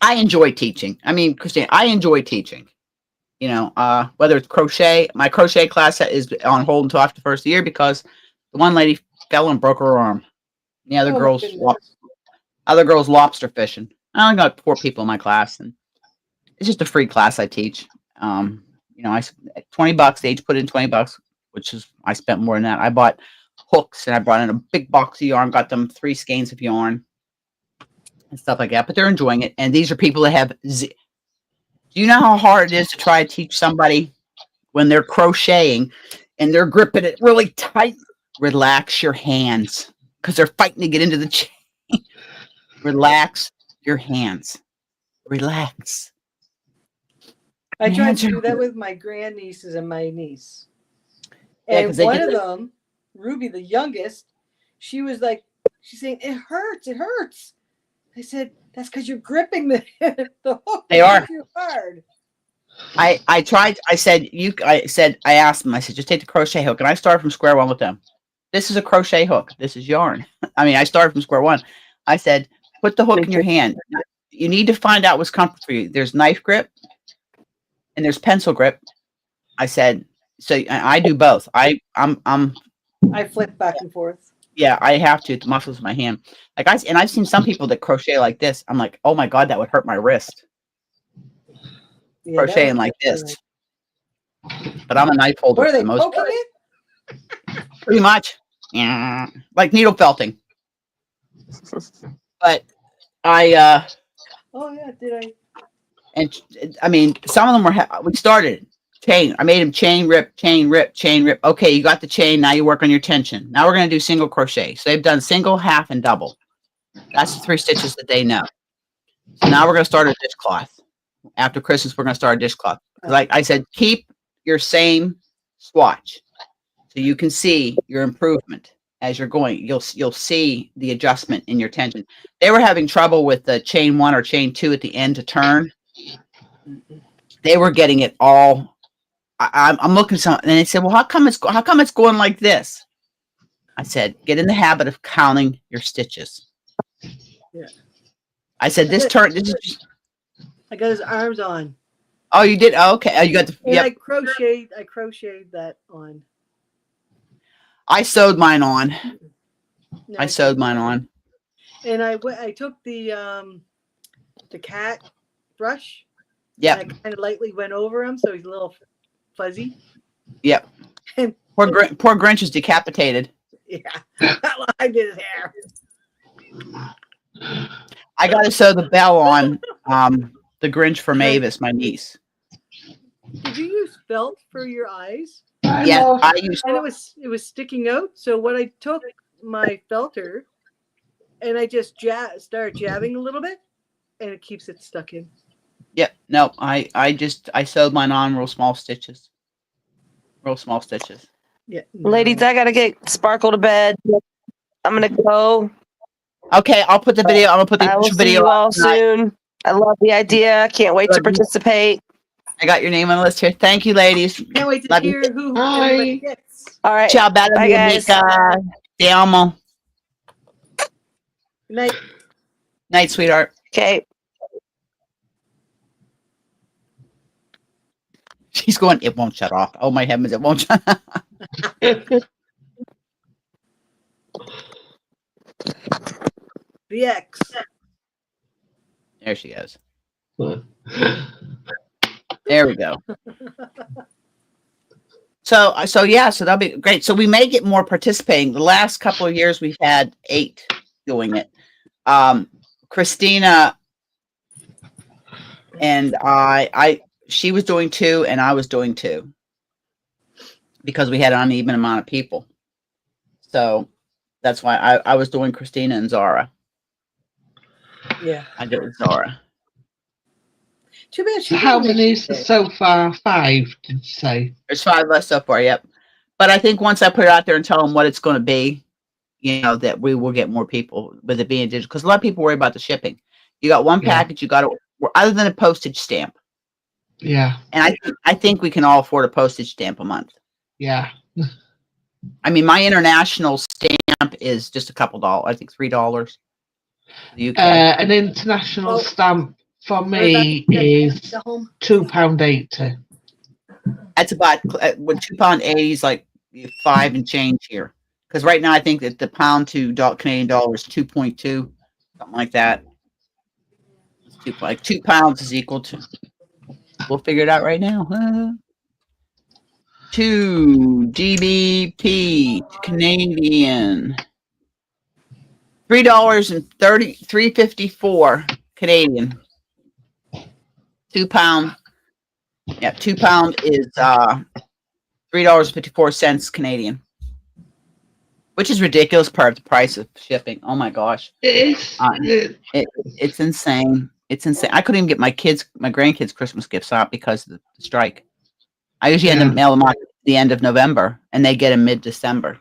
I enjoy teaching. I mean, Christine, I enjoy teaching. You know, whether it's crochet, my crochet class is on hold until after the first year because the one lady fell and broke her arm. The other Oh, my girls, goodness. lobster fishing. I only got 4 people in my class, and it's just a free class I teach. You know, $20. They each put in $20, which is I spent more than that. I bought hooks and I brought in a big box of yarn, got them 3 skeins of yarn and stuff like that. But they're enjoying it, and these are people that have. Do you know how hard it is to try to teach somebody when they're crocheting and they're gripping it really tight? Relax your hands because they're fighting to get into the chain. Relax your hands. Relax. I tried to Hands do are- that with my grandnieces and my niece. Yeah, 'cause And they one get of the- them, Ruby, the youngest, she's saying, it hurts, it hurts. I said, that's because you're gripping the hook They are. too hard. I tried. I asked them. I said, just take the crochet hook, and I started from square one with them. This is a crochet hook. This is yarn. I mean, I started from square one. I said, put the hook in your hand. You need to find out what's comfortable for you. There's knife grip, and there's pencil grip. I said, so I do both. I'm I flip back and forth. yeah, I have to. The muscles in my hand. Like I've seen some people that crochet like this. I'm like, oh my god, that would hurt my wrist. Yeah, that Crocheting was like good. this. But I'm a knife holder What are for they the most poking part. it? Pretty much. Yeah. Like needle felting. But I Oh yeah, did I? and I mean some of them were we started chain. I made them chain rip, chain rip, chain rip. Okay, you got the chain, now you work on your tension. Now we're gonna do single crochet. So they've done single, half, and double. That's the 3 stitches that they know. So now we're gonna start a dishcloth. After Christmas, we're gonna start a dishcloth. Like I said, keep your same swatch so you can see your improvement as you're going. You'll see the adjustment in your tension. They were having trouble with the chain 1 or chain 2 at the end to turn. They were getting it all. I'm looking at something, and they said, "Well, how come it's going like this?" I said, "Get in the habit of counting your stitches." Yeah. I said, "This turn. This is just, I got his arms on. oh, you did. Oh, okay. Oh, you got the. And Yep. I crocheted that on. I sewed mine on. No, I sewed mine on. And I took the cat brush. Yep. And I kind of lightly went over him, so he's a little fuzzy. Yep. Poor Grinch is decapitated. Yeah, I did his hair. I got to sew the bell on the Grinch for Mavis, my niece. Did you use felt for your eyes? Yeah, I used. And it was sticking out. So what I took my felter, and I just started jabbing a little bit, and it keeps it stuck in. Yep. No, I sewed mine on real small stitches. Real small stitches. Yeah. Ladies, I gotta get Sparkle to bed. I'm gonna go. Okay, I'll put the video. I'm gonna put the I will official see video you all up tonight. soon. I love the idea. Can't wait to Love you. participate. I got your name on the list here. Thank you, ladies. Can't wait to Love you. hear who Bye. everybody gets. All right. Ciao, bella Bye, mia guys. amica. Ti amo. Good night. Night, sweetheart. Okay. She's going, it won't shut off. Oh my heavens, it won't shut off. The X. There she goes. There we go. So that'll be great. So we may get more participating. The last couple of years we've had 8 doing it. Christina and she was doing 2 and I was doing 2 because we had an uneven amount of people. So that's why I was doing Christina and Zara. Yeah. I did with Zara. Too bad she How didn't many make is it. so far? 5, did you say? There's 5 left so far, yep. But I think once I put it out there and tell them what it's going to be, that we will get more people with it being digital. Because a lot of people worry about the shipping. You got one Yeah. package, you got to, other than a postage stamp. Yeah, And I think we can all afford a postage stamp a month. yeah. I mean, my international stamp is just a couple dollars. I think $3. The UK. An international Oh. stamp for me is The home. £2.80. That's about when £2.80 is like 5 and change here. Because right now I think that the pound to Canadian dollar is 2.2, something like that. Like 2 pounds is equal to. We'll figure it out right now. 2 GBP Canadian. $3.54 Canadian. 2 pound. Yeah, 2 pound is $3.54 Canadian. Which is ridiculous part of the price of shipping. Oh my gosh. It is. It's insane. It's insane. I couldn't even get my grandkids Christmas gifts out because of the strike. I usually end up mail them out at the end of November and they get them mid-December.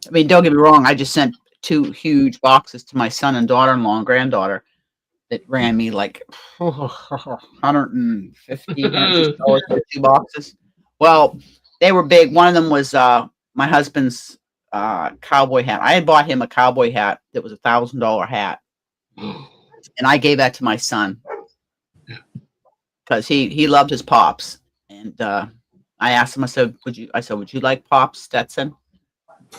I mean, don't get me wrong. I just sent 2 huge boxes to my son and daughter-in-law and granddaughter that ran me like $150 for 2 boxes. Well, they were big. One of them was my husband's cowboy hat. I had bought him a cowboy hat that was $1,000 hat. And I gave that to my son because he loved his pops. And I asked him, I said, would you like pops, Stetson?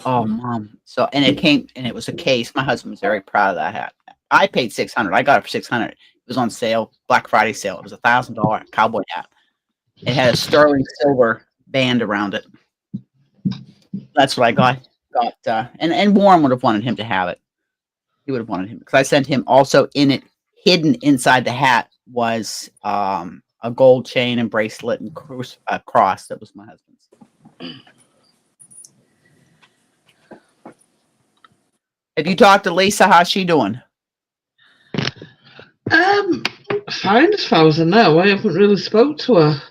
Oh, mom. So, and it was a case. My husband was very proud of that hat. I paid $600. I got it for $600. It was on sale, Black Friday sale. It was $1,000 cowboy hat. It had a sterling silver band around it. That's what I got. And Warren would have wanted him to have it. He would have wanted him, because I sent him also in it, hidden inside the hat was a gold chain and bracelet and cross that was my husband's. Have you talked to Lisa? How's she doing? Fine as far as I know. I haven't really spoke to her.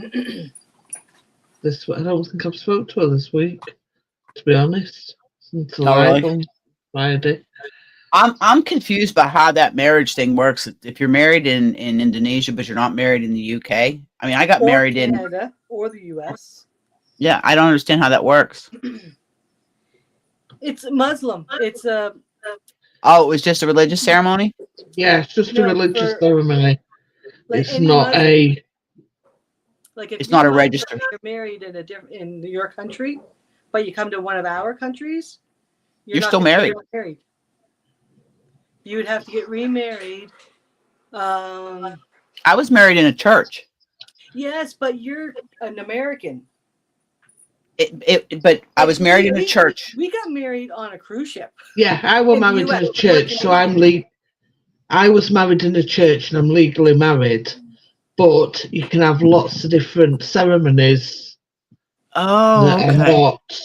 I don't think I've spoke to her this week, to be honest. Since Oh, really? on Friday. I'm confused by how that marriage thing works. If you're married in Indonesia but you're not married in the UK. I mean, I got Or married in Canada or the US. Yeah, I don't understand how that works. It's Muslim. It's a Oh, it was just a religious ceremony? Yeah, it's just a No, religious for- ceremony. like It's any not Muslim- a. Like if It's not you're a Muslim, register. You're married in your country, but you come to one of our countries. You're not still considered married. married. You would have to get remarried. I was married in a church. Yes, but you're an American. But I was married in a We- church. We got married on a cruise ship. Yeah, I was In the married in US, a church, so I'm Canadian. I was married in a church and I'm legally married, but you can have lots of different ceremonies Oh, that are not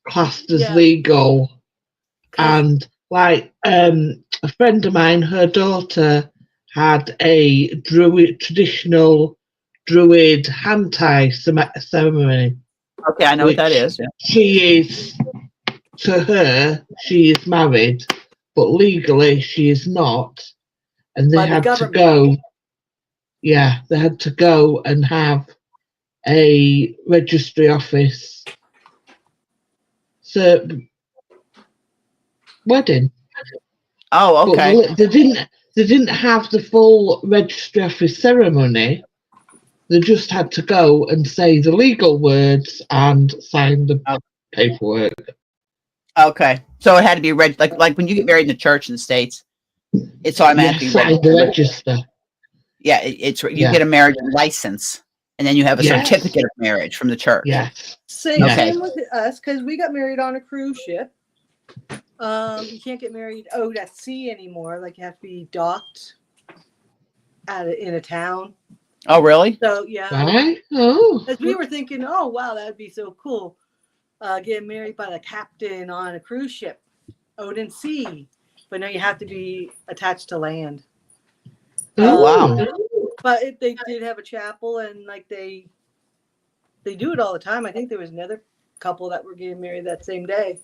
classed as Yeah. legal. And like a friend of mine, her daughter had a traditional druid hand tie ceremony. Okay, I know what that Which- is. Yeah. She is, to her, she is married, but legally she is not. And they By the had to government. go, they had to go and have a registry office wedding. Oh, But okay. they didn't have the full registry office ceremony. They just had to go and say the legal words and sign the Oh. paperwork. Okay. So it had to be like when you get married in the church in the States, it's automatically Yes, sign the register. Yeah, it's you Yeah. get a marriage license, and then you have a Yes. certificate of marriage from the church. Yes. Same, Okay. same with us, because we got married on a cruise ship. You can't get married out at sea anymore. Like you have to be docked in a town. Oh, really? So yeah, Right? Oh. as we were thinking, oh wow, that'd be so cool. Getting married by the captain on a cruise ship out in sea, but no, you have to be attached to land. Oh, wow. But they did have a chapel, and like they do it all the time. I think there was another couple that were getting married that same day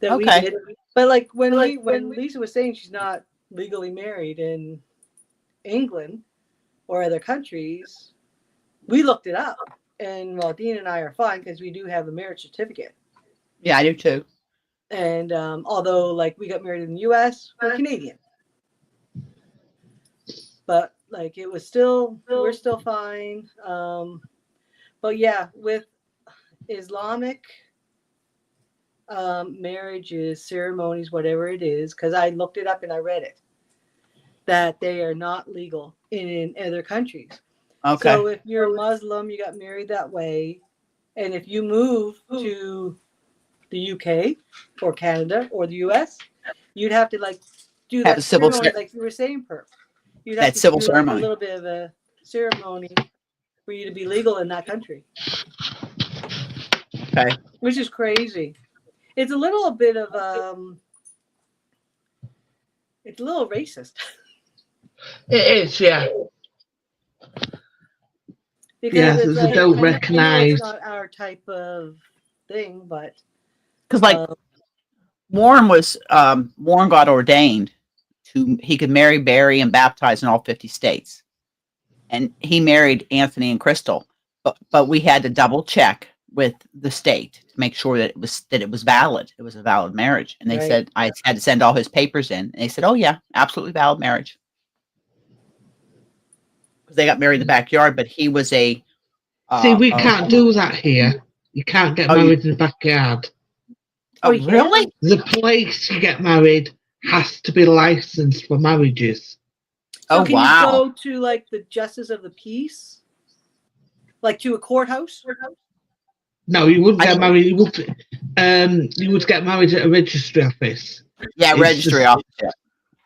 that we Okay. did. But like when Lisa was saying she's not legally married in England or other countries, we looked it up, and well, Dean and I are fine because we do have a marriage certificate. Yeah, I do too. And although like we got married in the U.S., we're Canadian. But like it was we're still fine. But yeah, with Islamic marriages, ceremonies, whatever it is, because I looked it up and I read it, that they are not legal in other countries. Okay. So if you're Muslim, you got married that way, and if you move to the UK or Canada or the US, you'd have to like do Have that a civil ceremony, cer- like you were saying, Perp. You'd That have to civil do ceremony. like a little bit of a ceremony for you to be legal in that country, Okay. which is crazy. It's a little bit of it's a little racist. It is, yeah. Because Yes, it's they like, don't I know recognise. it's not our type of thing, but Because like Warren got ordained he could marry Barry and baptize in all 50 states, and he married Anthony and Crystal, but we had to double check with the state to make sure that it was valid. It was a valid marriage, and they Right. said I had to send all his papers in, and they said, "Oh yeah, absolutely valid marriage." because they got married in the backyard. But he was a See, we can't do that here. You can't get Oh, you- married in the backyard. Oh, you can't? really? The place you get married has to be licensed for marriages. So Oh, can wow. you go to like the justice of the peace, like to a courthouse? No, you wouldn't I get think- married. You would get married at a registry office. Yeah, It's registry just- office. Yeah.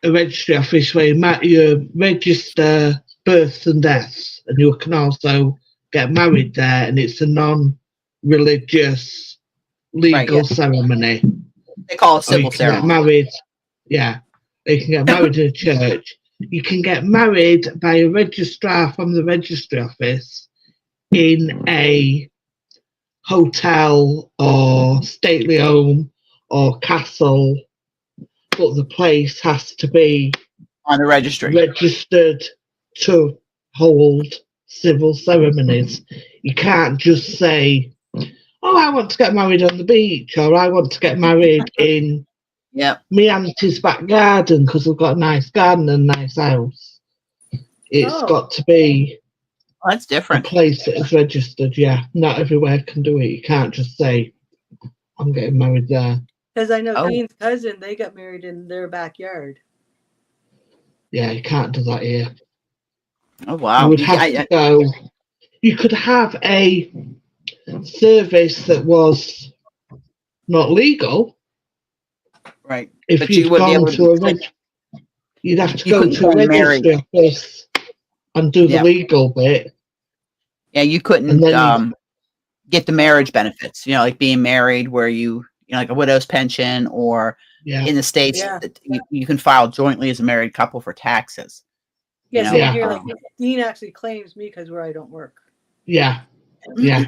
A registry office where you register births and deaths, and you can also get married there, and it's a non-religious legal yeah. ceremony. They call it Or you civil can get ceremony. married. Yeah, you can get married in a church. You can get married by a registrar from the registry office in a hotel or stately home or castle, but the place has to be On the registry. registered to hold civil ceremonies. You can't just say, "Oh, I want to get married on the beach," or "I want to get married in Yep. me auntie's back garden because we've got a nice garden and a nice house." It's Oh. got to be Oh, that's a different. place that is registered. Yeah, not everywhere can do it. You can't just say, "I'm getting married there." Because I know Oh. Dean's cousin, they got married in their backyard. Yeah, you can't do that here. Oh, You wow. would have to go. You could have a service that was not legal right. if But you you'd wouldn't be gone able to to a like, you'd have to You go couldn't to a get married. registry office and do the Yeah. legal bit. yeah, you couldn't And then get the marriage benefits, like being married where like a widow's pension, or Yeah, in the States, Yeah. you can file jointly as a married couple for taxes. Yeah, know, same Yeah. here. Like Dean actually claims me because where I don't work. yeah, yeah,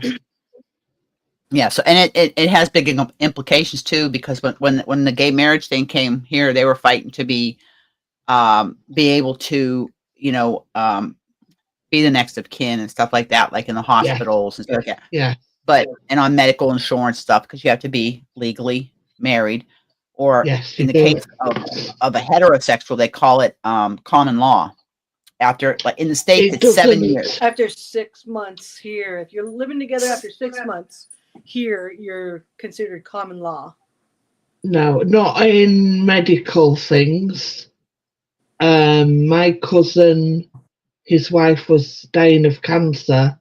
Yeah. So, and it has big implications too, because when the gay marriage thing came here, they were fighting to be able to, be the next of kin and stuff like that, like in the hospitals and stuff like that. yeah, But, and on medical insurance stuff, because you have to be legally married, or yes. in You the do. case of a heterosexual, they call it common law. After, like in the States, It it's 7 doesn't- years. After 6 months here, if you're living together after 6 months here, you're considered common law. No, not in medical things. My cousin, his wife was dying of cancer,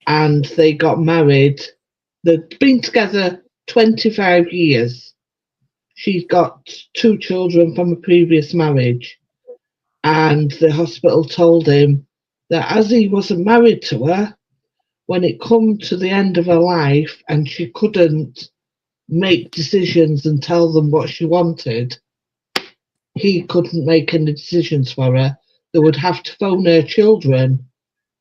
and they got married. They'd been together 25 years. She's got 2 children from a previous marriage, and the hospital told him that as he wasn't married to her, when it come to the end of her life and she couldn't make decisions and tell them what she wanted, he couldn't make any decisions for her. They would have to phone her children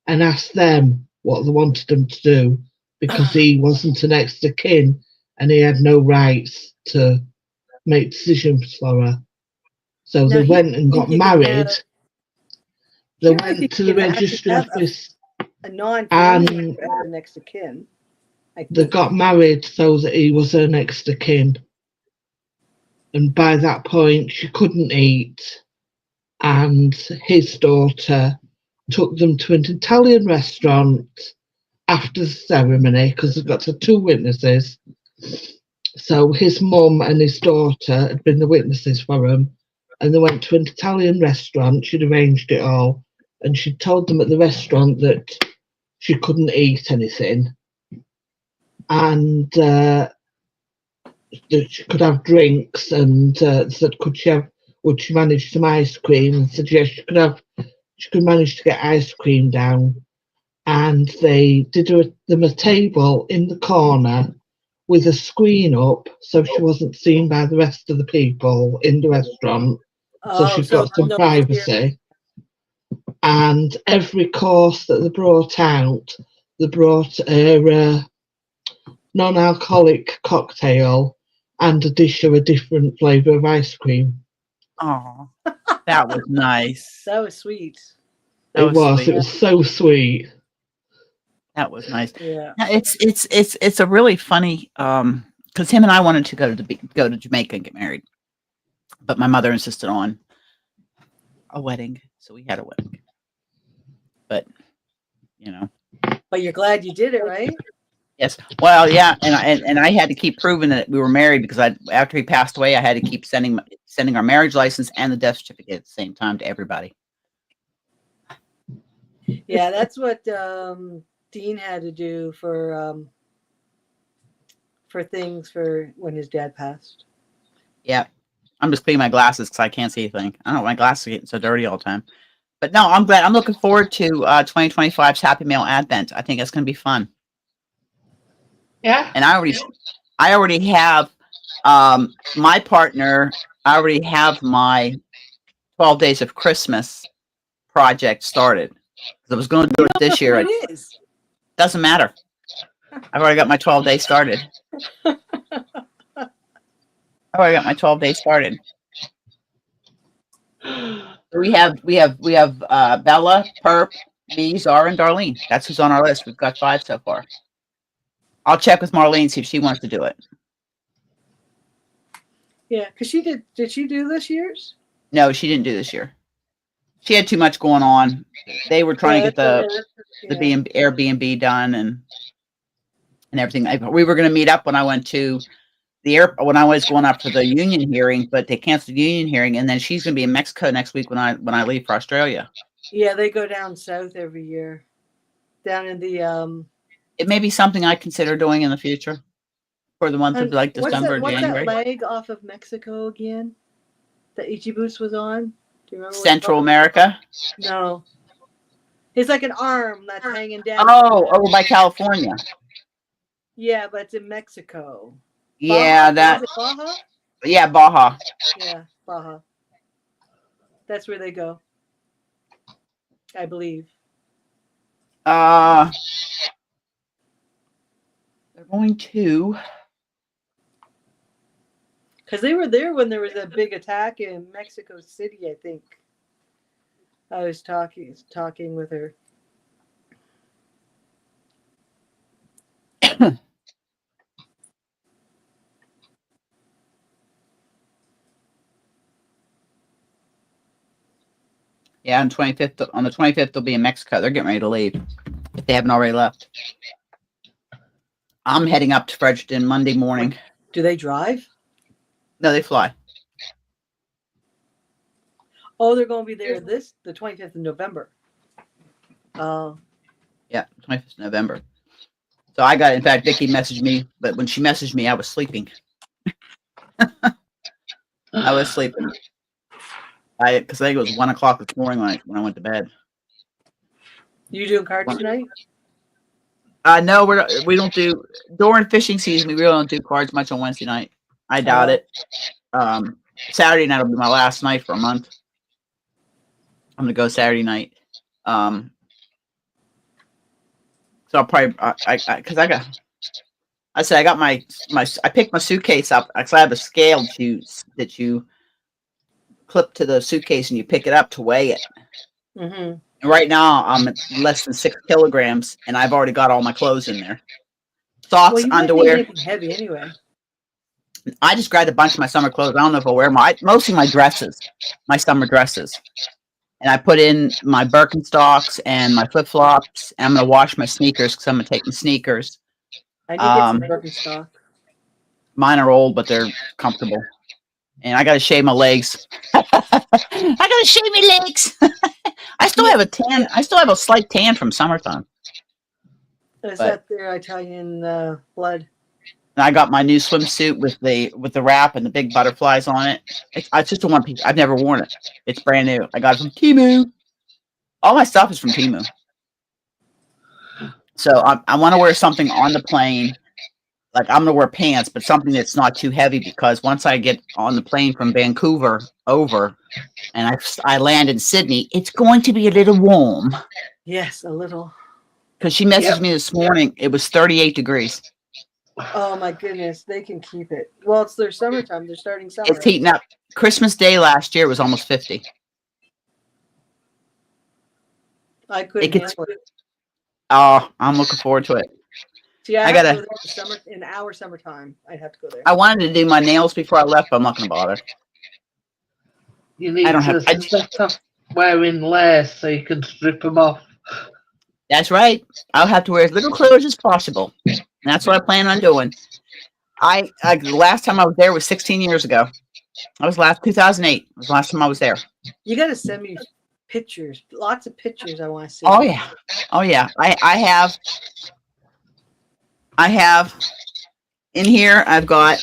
and ask them what they wanted them to do, because he wasn't an next of kin and he had no rights to make decisions for her. So Now, they he- went and got he could married. have- They Sure, I went think to you the can actually registry have office. A non-family And- member next to kin. I They think. got married so that he was her next of kin. And by that point, she couldn't eat. And his daughter took them to an Italian restaurant after the ceremony, because they've got 2 witnesses. So his mum and his daughter had been the witnesses for him. And they went to an Italian restaurant. She'd arranged it all. And she told them at the restaurant that she couldn't eat anything. And that she could have drinks, and said, would she manage some ice cream? And said, yes, she could manage to get ice cream down. And they did them a table in the corner with a screen up, so she wasn't seen by the rest of the people in the restaurant. So she's got some no privacy. And every course that they brought out, they brought a non-alcoholic cocktail and a dish of a different flavour of ice cream. Oh, that was nice. That was sweet. That was It sweet. was so sweet. That was nice. Yeah. Yeah, it's a really funny because him and I wanted to go to Jamaica and get married, but my mother insisted on a wedding, so we had a wedding. but you know. But you're glad you did it, right? Yes. Well, yeah, and I had to keep proving that we were married because after he passed away, I had to keep sending our marriage license and the death certificate at the same time to everybody. Yeah, that's what Dean had to do for things for when his dad passed. Yeah. I'm just cleaning my glasses because I can't see anything. I don't know, my glasses are getting so dirty all the time. But no, I'm glad. I'm looking forward to 2025's Happy Mail Advent. I think it's going to be fun. Yeah. And I already have my partner. I already have my 12 Days of Christmas project started. I was going to do it this year. It is. Doesn't matter. I've already got my 12 days started. I've already got my 12 days started. We have Bella, Perp, me, Zara, and Darlene. That's who's on our list. We've got 5 so far. I'll check with Marlene, see if she wants to do it. Yeah, because she did. Did she do this year's? No, she didn't do this year. She had too much going on. They were trying to get the Airbnb done and everything. We were going to meet up when I went to when I was going up for the union hearing, but they canceled the union hearing, and then she's going to be in Mexico next week when I leave for Australia. Yeah, they go down south every year, down in the. It may be something I consider doing in the future for the month of like December, what's January. that leg off of Mexico again? That Ichi Boots was on. Do you remember? Central America. No. It's like an arm that's hanging down. Oh, over by California. Yeah, but it's in Mexico. Yeah, Baja? Is it Baja? Yeah, Baja. Yeah, Baja. That's where they go, I believe. They're going to. Because they were there when there was a big attack in Mexico City, I think. I was talking with her. Yeah, on the 25th, they'll be in Mexico. They're getting ready to leave if they haven't already left. I'm heading up to Fredericton Monday morning. Do they drive? No, they fly. Oh, they're going to be there the 25th of November. Oh. Yeah, 25th of November. So in fact, Vicki messaged me, but when she messaged me, I was sleeping. I was sleeping. Because I think it was 1 o'clock this morning when I went to bed. You doing cards tonight? No, we don't do during fishing season. We really don't do cards much on Wednesday night. I doubt it. Saturday night will be my last night for a month. I'm gonna go Saturday night. So I'll probably I picked my suitcase up because I have a scale that you clip to the suitcase and you pick it up to weigh it. Mm-hmm. And right now I'm at less than 6 kilograms, and I've already got all my clothes in there. Socks, underwear. Heavy anyway. I just grabbed a bunch of my summer clothes. I don't know if I'll wear mostly my dresses, my summer dresses. And I put in my Birkenstocks and my flip-flops, and I'm going to wash my sneakers because I'm going to take my sneakers. I need to get some Birkenstock. Mine are old, but they're comfortable. And I got to shave my legs. I got to shave my legs. I still have a tan. I still have a slight tan from summertime. Is that their Italian blood? And I got my new swimsuit with the wrap and the big butterflies on it. It's just a one piece. I've never worn it. It's brand new. I got it from Temu. All my stuff is from Temu. So I want to wear something on the plane. Like I'm gonna wear pants, but something that's not too heavy because once I get on the plane from Vancouver over, and I land in Sydney, it's going to be a little warm. Yes, a little. Because she messaged me this morning. It was 38 degrees. Oh my goodness, they can keep it. Well, it's their summertime. They're starting summer. It's heating up. Christmas Day last year was almost 50. I couldn't handle it. Oh, I'm looking forward to it. See, I gotta go there in our summertime. I'd have to go there. I wanted to do my nails before I left, but I'm not going to bother. You need to stop wearing lace so you can strip them off. That's right. I'll have to wear as little clothes as possible. And that's what I plan on doing. The last time I was there was 16 years ago. That was 2008. Was the last time I was there. You got to send me pictures. Lots of pictures I want to see. Oh yeah. Oh yeah. I have in here, I've got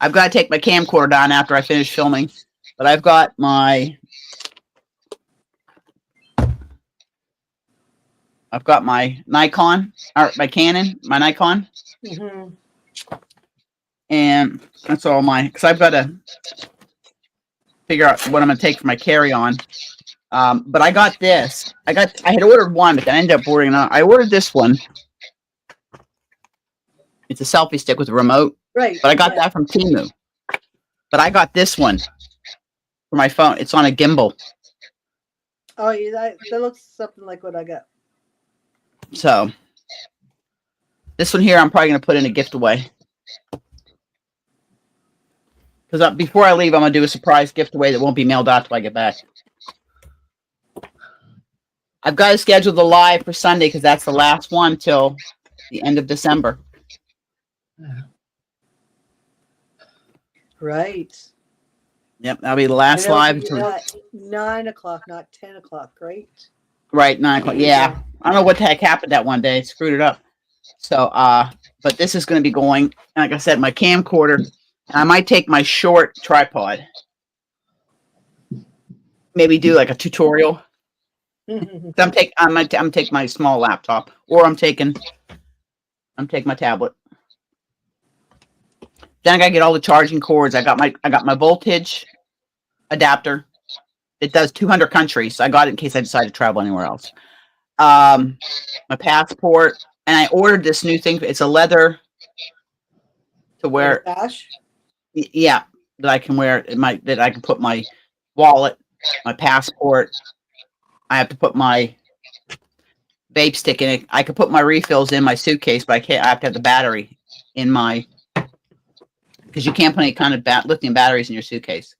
to take my camcorder down after I finish filming, but I've got my Nikon, or my Canon, my Nikon, Mhm. and that's all because I've got to figure out what I'm going to take for my carry-on. But I got this. I had ordered one, but then I ended up ordering another. I ordered this one. It's a selfie stick with a remote, Right. but I got that from Temu. But I got this one for my phone. It's on a gimbal. Oh, yeah, that looks something like what I got. So this one here, I'm probably going to put in a gift away. Because before I leave, I'm going to do a surprise gift away that won't be mailed out till I get back. I've got to schedule the live for Sunday because that's the last one till the end of December. Right. Yep, that'll be the last And live. it'll be at 9 o'clock, not 10 o'clock, right? Right, 9 o'clock. Yeah. I don't know what the heck happened that one day. It screwed it up. So, but this is going to be going, like I said, my camcorder. And I might take my short tripod. Maybe do like a tutorial. I'm taking my small laptop, or I'm taking my tablet. Then I gotta get all the charging cords. I got my voltage adapter. It does 200 countries, so I got it in case I decide to travel anywhere else. My passport, and I ordered this new thing. It's a leather to wear. Dash? Yeah, that I can wear. That I can put my wallet, my passport. I have to put my vape stick in it. I could put my refills in my suitcase, but I can't. I have to have the battery in my, because you can't put any kind of lithium batteries in your suitcase.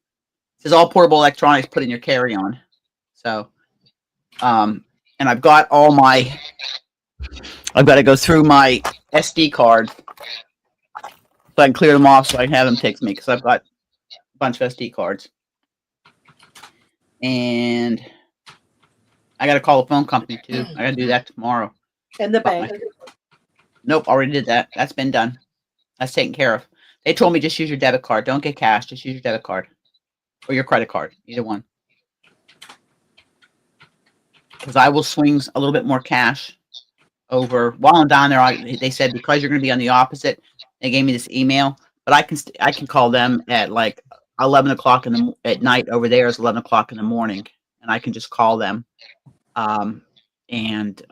It says all portable electronics put in your carry-on. So, and I've got all my. I've got to go through my SD card so I can clear them off so I can have them take me because I've got a bunch of SD cards. And I got to call the phone company too. I got to do that tomorrow. And the bank. Nope, already did that. That's been done. That's taken care of. They told me just use your debit card. Don't get cash. Just use your debit card or your credit card. Either one. Because I will swing a little bit more cash over while I'm down there. They said because you're going to be on the opposite. They gave me this email, but I can call them at like 11 o'clock at night. Over there is 11 o'clock in the morning, and I can just call them. And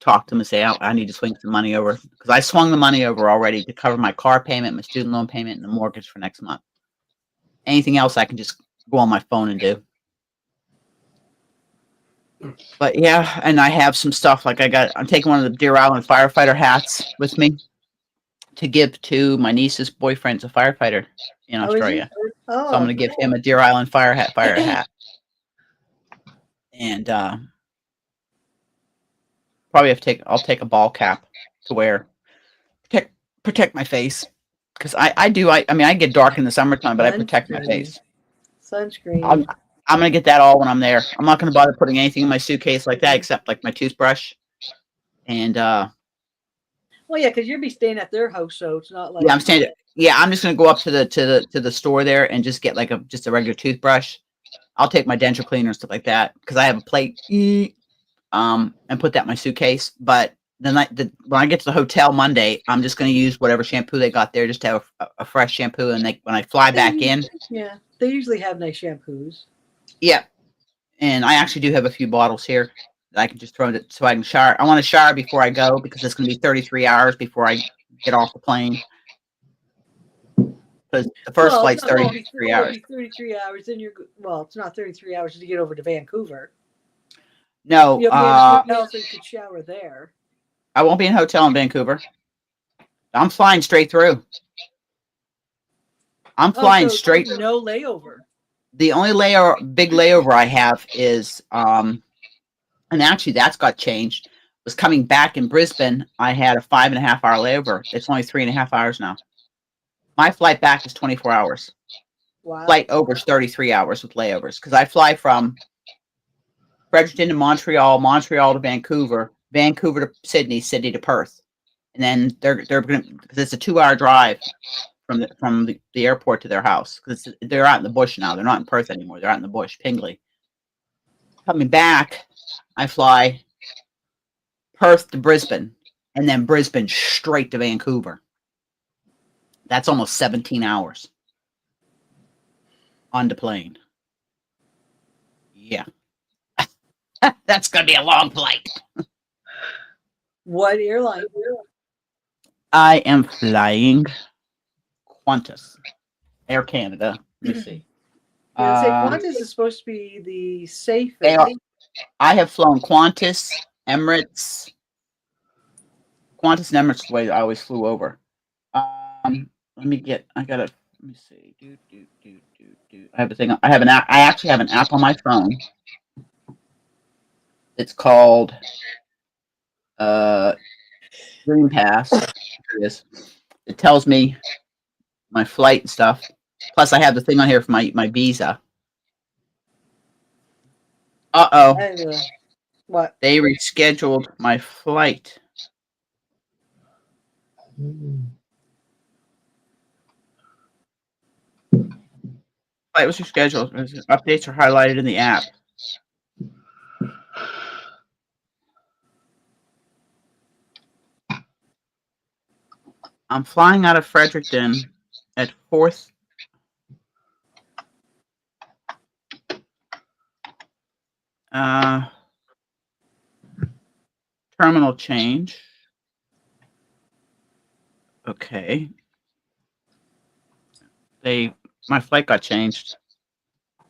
talk to them and say, I need to swing some money over because I swung the money over already to cover my car payment, my student loan payment, and the mortgage for next month. Anything else I can just go on my phone and do. But yeah, and I have some stuff like I'm taking one of the Deer Island firefighter hats with me to give to my niece's boyfriend's a firefighter in Australia. Oh, So I'm going to give him a Deer Island fire hat. And probably I'll take a ball cap to wear, protect my face, because I get dark in the summertime, but I protect my face. Sunscreen. I'm gonna get that all when I'm there. I'm not gonna bother putting anything in my suitcase like that except like my toothbrush, and well, yeah, because you'll be staying at their house, so it's not like I'm just gonna go up to the store there and just get like just a regular toothbrush. I'll take my denture cleaner and stuff like that because I have a plate. And put that in my suitcase. But when I get to the hotel Monday, I'm just going to use whatever shampoo they got there just to have a fresh shampoo. And when I fly back in. Yeah, they usually have nice shampoos. Yeah. And I actually do have a few bottles here that I can just throw it so I can shower. I want to shower before I go because it's going to be 33 hours before I get off the plane. Because the first flight's 33 hours. 33 hours, then it's not 33 hours to get over to Vancouver. No, you have to so you could shower there. I won't be in a hotel in Vancouver. I'm flying straight through. I'm flying straight. No layover. the only big layover I have is, and actually that's got changed. Was coming back in Brisbane. I had a 5.5 hour layover. It's only 3.5 hours now. My flight back is 24 hours. Wow. Flight over is 33 hours with layovers because I fly from Fredericton to Montreal, Montreal to Vancouver, Vancouver to Sydney, Sydney to Perth, and then they're going to, because it's a 2 hour drive from the airport to their house, because they're out in the bush now. They're not in Perth anymore. They're out in the bush, Pingley. Coming back, I fly Perth to Brisbane, and then Brisbane straight to Vancouver. That's almost 17 hours on the plane. Yeah. That's going to be a long flight. What airline? I am flying Qantas, Air Canada. Let me see. Yeah, say Qantas is supposed to be the safest. They are. I have flown Qantas, Emirates. Qantas and Emirates the way I always flew over. Let me see. I have a thing. I have an app. I actually have an app on my phone. It's called Dream Pass. Here it is. It tells me my flight and stuff. Plus, I have the thing on here for my visa. Anyway, what? They rescheduled my flight. Flight was rescheduled. Updates are highlighted in the app. I'm flying out of Fredericton at 4th. Terminal change. Okay. My flight got changed.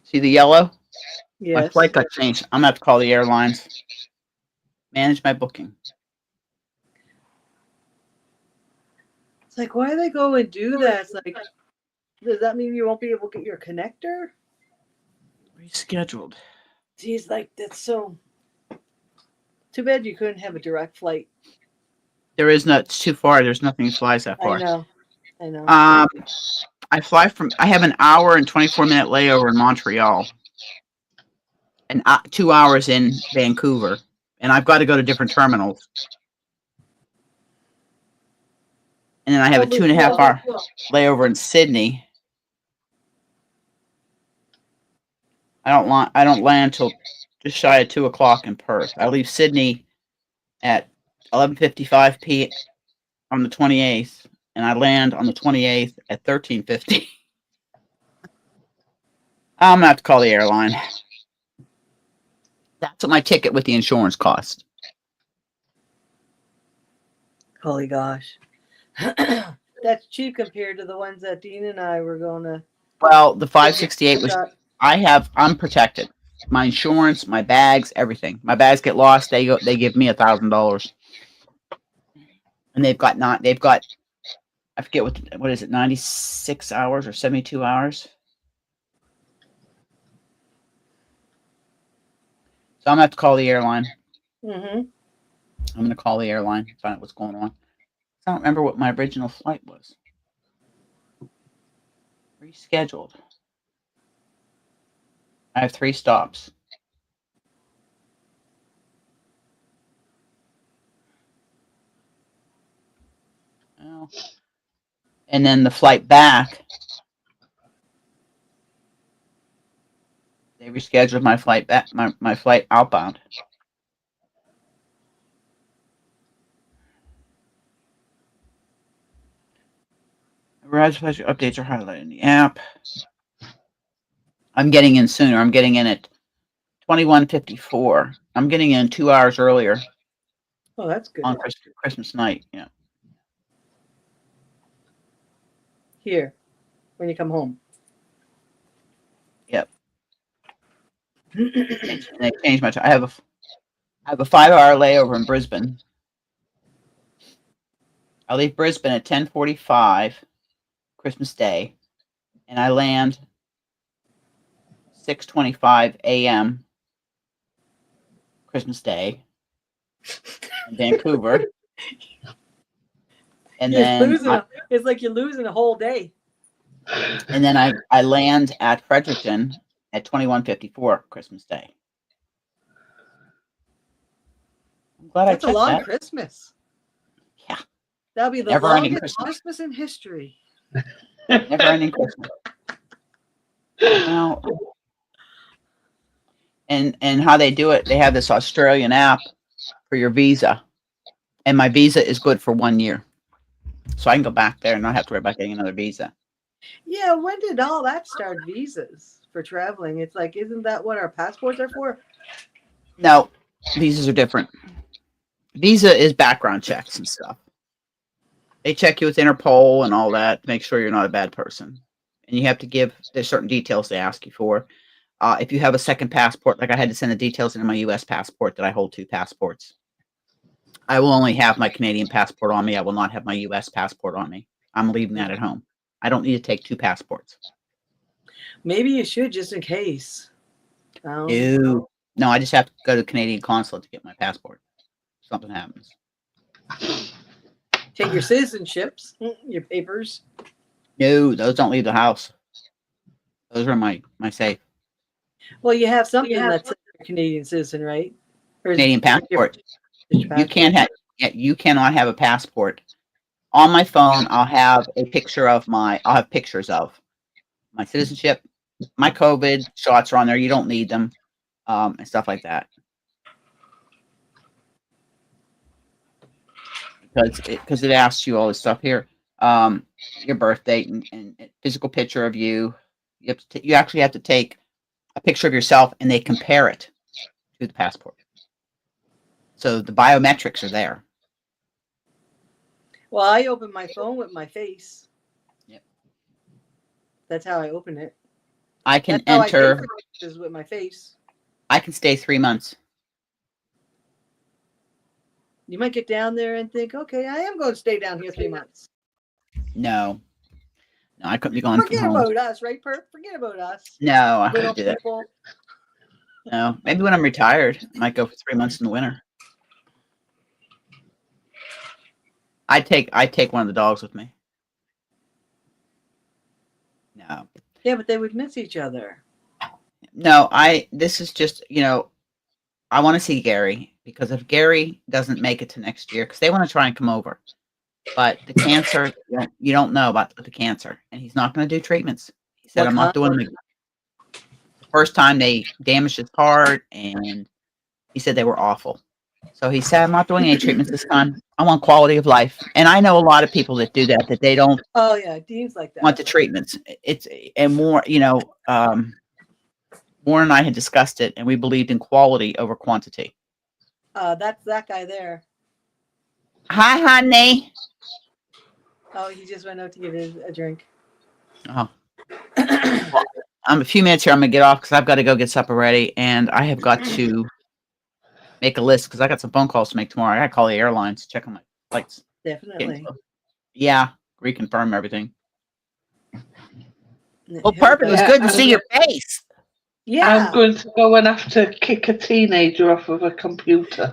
See the yellow? Yes. My flight got changed. I'm gonna have to call the airlines. Manage my booking. It's like, why do they go and do that? It's like, does that mean you won't be able to get your connector? Rescheduled. Geez, like that's so. Too bad you couldn't have a direct flight. There is not. It's too far. There's nothing that flies that far. I know. I know. I have an hour and 24-minute layover in Montreal, and 2 hours in Vancouver, and I've got to go to different terminals. And then I have a 2.5 hour layover in Sydney. I don't land till just shy of 2 o'clock in Perth. I leave Sydney at 11:55 p.m. on the 28th, and I land on the 28th at 13:50. I'm gonna have to call the airline. That's what my ticket with the insurance cost. Holy gosh. That's cheap compared to the ones that Dean and I were going to. Well, the 568 was. I'm protected. My insurance, my bags, everything. My bags get lost. They give me $1,000, and they've got I forget what is it, 96 hours or 72 hours. So I'm gonna have to call the airline. Mm-hmm. I'm gonna call the airline, find out what's going on. I don't remember what my original flight was. Rescheduled. I have 3 stops. Well, and then the flight back, they rescheduled my flight back, my flight outbound. Arrival special updates are highlighted in the app. I'm getting in sooner. I'm getting in at 21:54. I'm getting in 2 hours earlier Oh, that's good. on Christmas night. Yeah. Here, when you come home. Yep. And they changed my time. I have a 5-hour layover in Brisbane. I leave Brisbane at 10:45 Christmas Day, and I land 6:25 a.m. Christmas Day in Vancouver. And You're then losing it's like you're losing a whole day. I land at Fredericton at 21:54 Christmas Day. I'm glad That's I a checked long that. Christmas. Yeah. That'll be the Never-ending longest Christmas. Christmas in history. Never ending Christmas. Now, and how they do it, they have this Australian app for your visa. And my visa is good for 1 year. So I can go back there and not have to worry about getting another visa. Yeah, when did all that start? Visas for traveling. It's like, isn't that what our passports are for? No, visas are different. Visa is background checks and stuff. They check you with Interpol and all that to make sure you're not a bad person. And you have to give, there's certain details they ask you for. If you have a second passport, like I had to send the details into my U.S. passport that I hold 2 passports. I will only have my Canadian passport on me. I will not have my U.S. passport on me. I'm leaving that at home. I don't need to take 2 passports. Maybe you should, just in case. No, I just have to go to the Canadian consulate to get my passport. Something happens. Take your citizenships, your papers. No, those don't leave the house. Those are in my safe. Well, you have something that's a Canadian citizen, right? Or is it Canadian passport. your You passport? can't have. You cannot have a passport. On my phone, I'll have a picture of I'll have pictures of my citizenship. My COVID shots are on there. You don't need them, and stuff like that. Because it asks you all this stuff here. Your birth date and physical picture of you. You actually have to take a picture of yourself, and they compare it to the passport. So the biometrics are there. Well, I open my phone with my face. Yep. That's how I open it. I can That's how I enter. pay for is with my face. I can stay 3 months. You might get down there and think, okay, I am going to stay down here 3 months. No, I couldn't be gone from Forget home. about us, right, Perp? Forget about us. No, I Little couldn't do that. people. No, maybe when I'm retired, I might go for 3 months in the winter. I'd take one of the dogs with me. No, Yeah, but they would miss each other. no, this is just, I want to see Gary, because if Gary doesn't make it to next year, because they want to try and come over, but the cancer, you don't know about the cancer, and he's not going to do treatments. He said, What I'm not doing them. First time they damaged his heart, and he said they were awful. So he said, I'm not doing any treatments this time. I want quality of life. And I know a lot of people that do that they don't Oh, yeah, Dean's like that. want the treatments. And more, Warren and I had discussed it, and we believed in quality over quantity. That's that guy there. Hi, honey. Oh, he just went out to get a drink. Oh. I'm a few minutes here. I'm going to get off because I've got to go get supper ready, and I have got to make a list because I got some phone calls to make tomorrow. I got to call the airlines, check on my flights. Definitely. Yeah, reconfirm everything. Yeah, Well, perfect. It was good to see your face. Yeah. I'm going to go and have to kick a teenager off of a computer.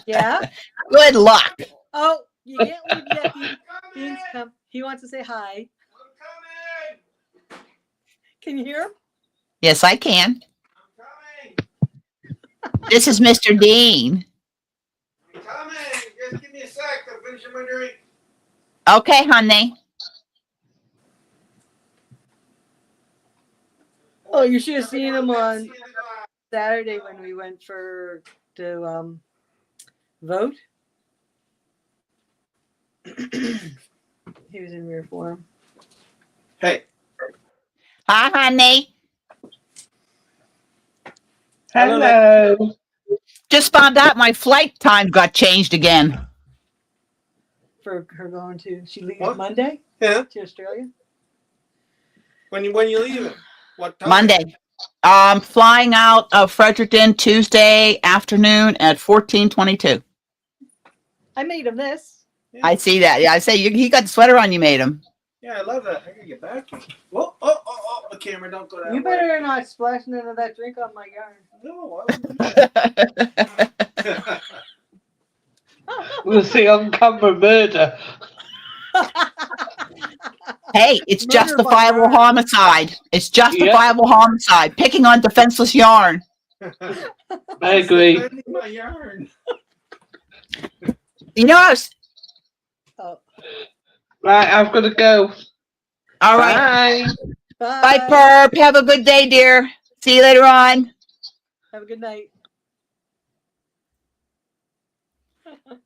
Yeah. Good luck. Oh, you can't leave yet. Dean's come. He wants to say hi. Can you hear him? Yes, I can. This is Mr. Dean. I'm coming. Just give me a sec. I'm finishing my drink. Okay, honey. Oh, you should have seen him on Saturday when we went to vote. He was in rare form. Hey. Hi, honey. Hello. Just found out my flight time got changed again. For her going to, she leaves What? Monday Yeah. to Australia. When you leaving? What time? Monday. Flying out of Fredericton Tuesday afternoon at 14:22. I made him this. I see that. Yeah, I say he got the sweater on. You made him. Yeah, I love that. I gotta get back. Whoa, the camera don't go that You way. better not splash none of that drink on my yarn. No, I wouldn't do that. We'll see on camera murder. Hey, it's Murder by justifiable yarn. homicide. It's justifiable homicide. Picking on defenseless yarn. I agree. Defending my yarn. You know, I was Oh, Right, I've got to go. all right. Bye. Bye, Perp. Have a good day, dear. See you later on. Have a good night.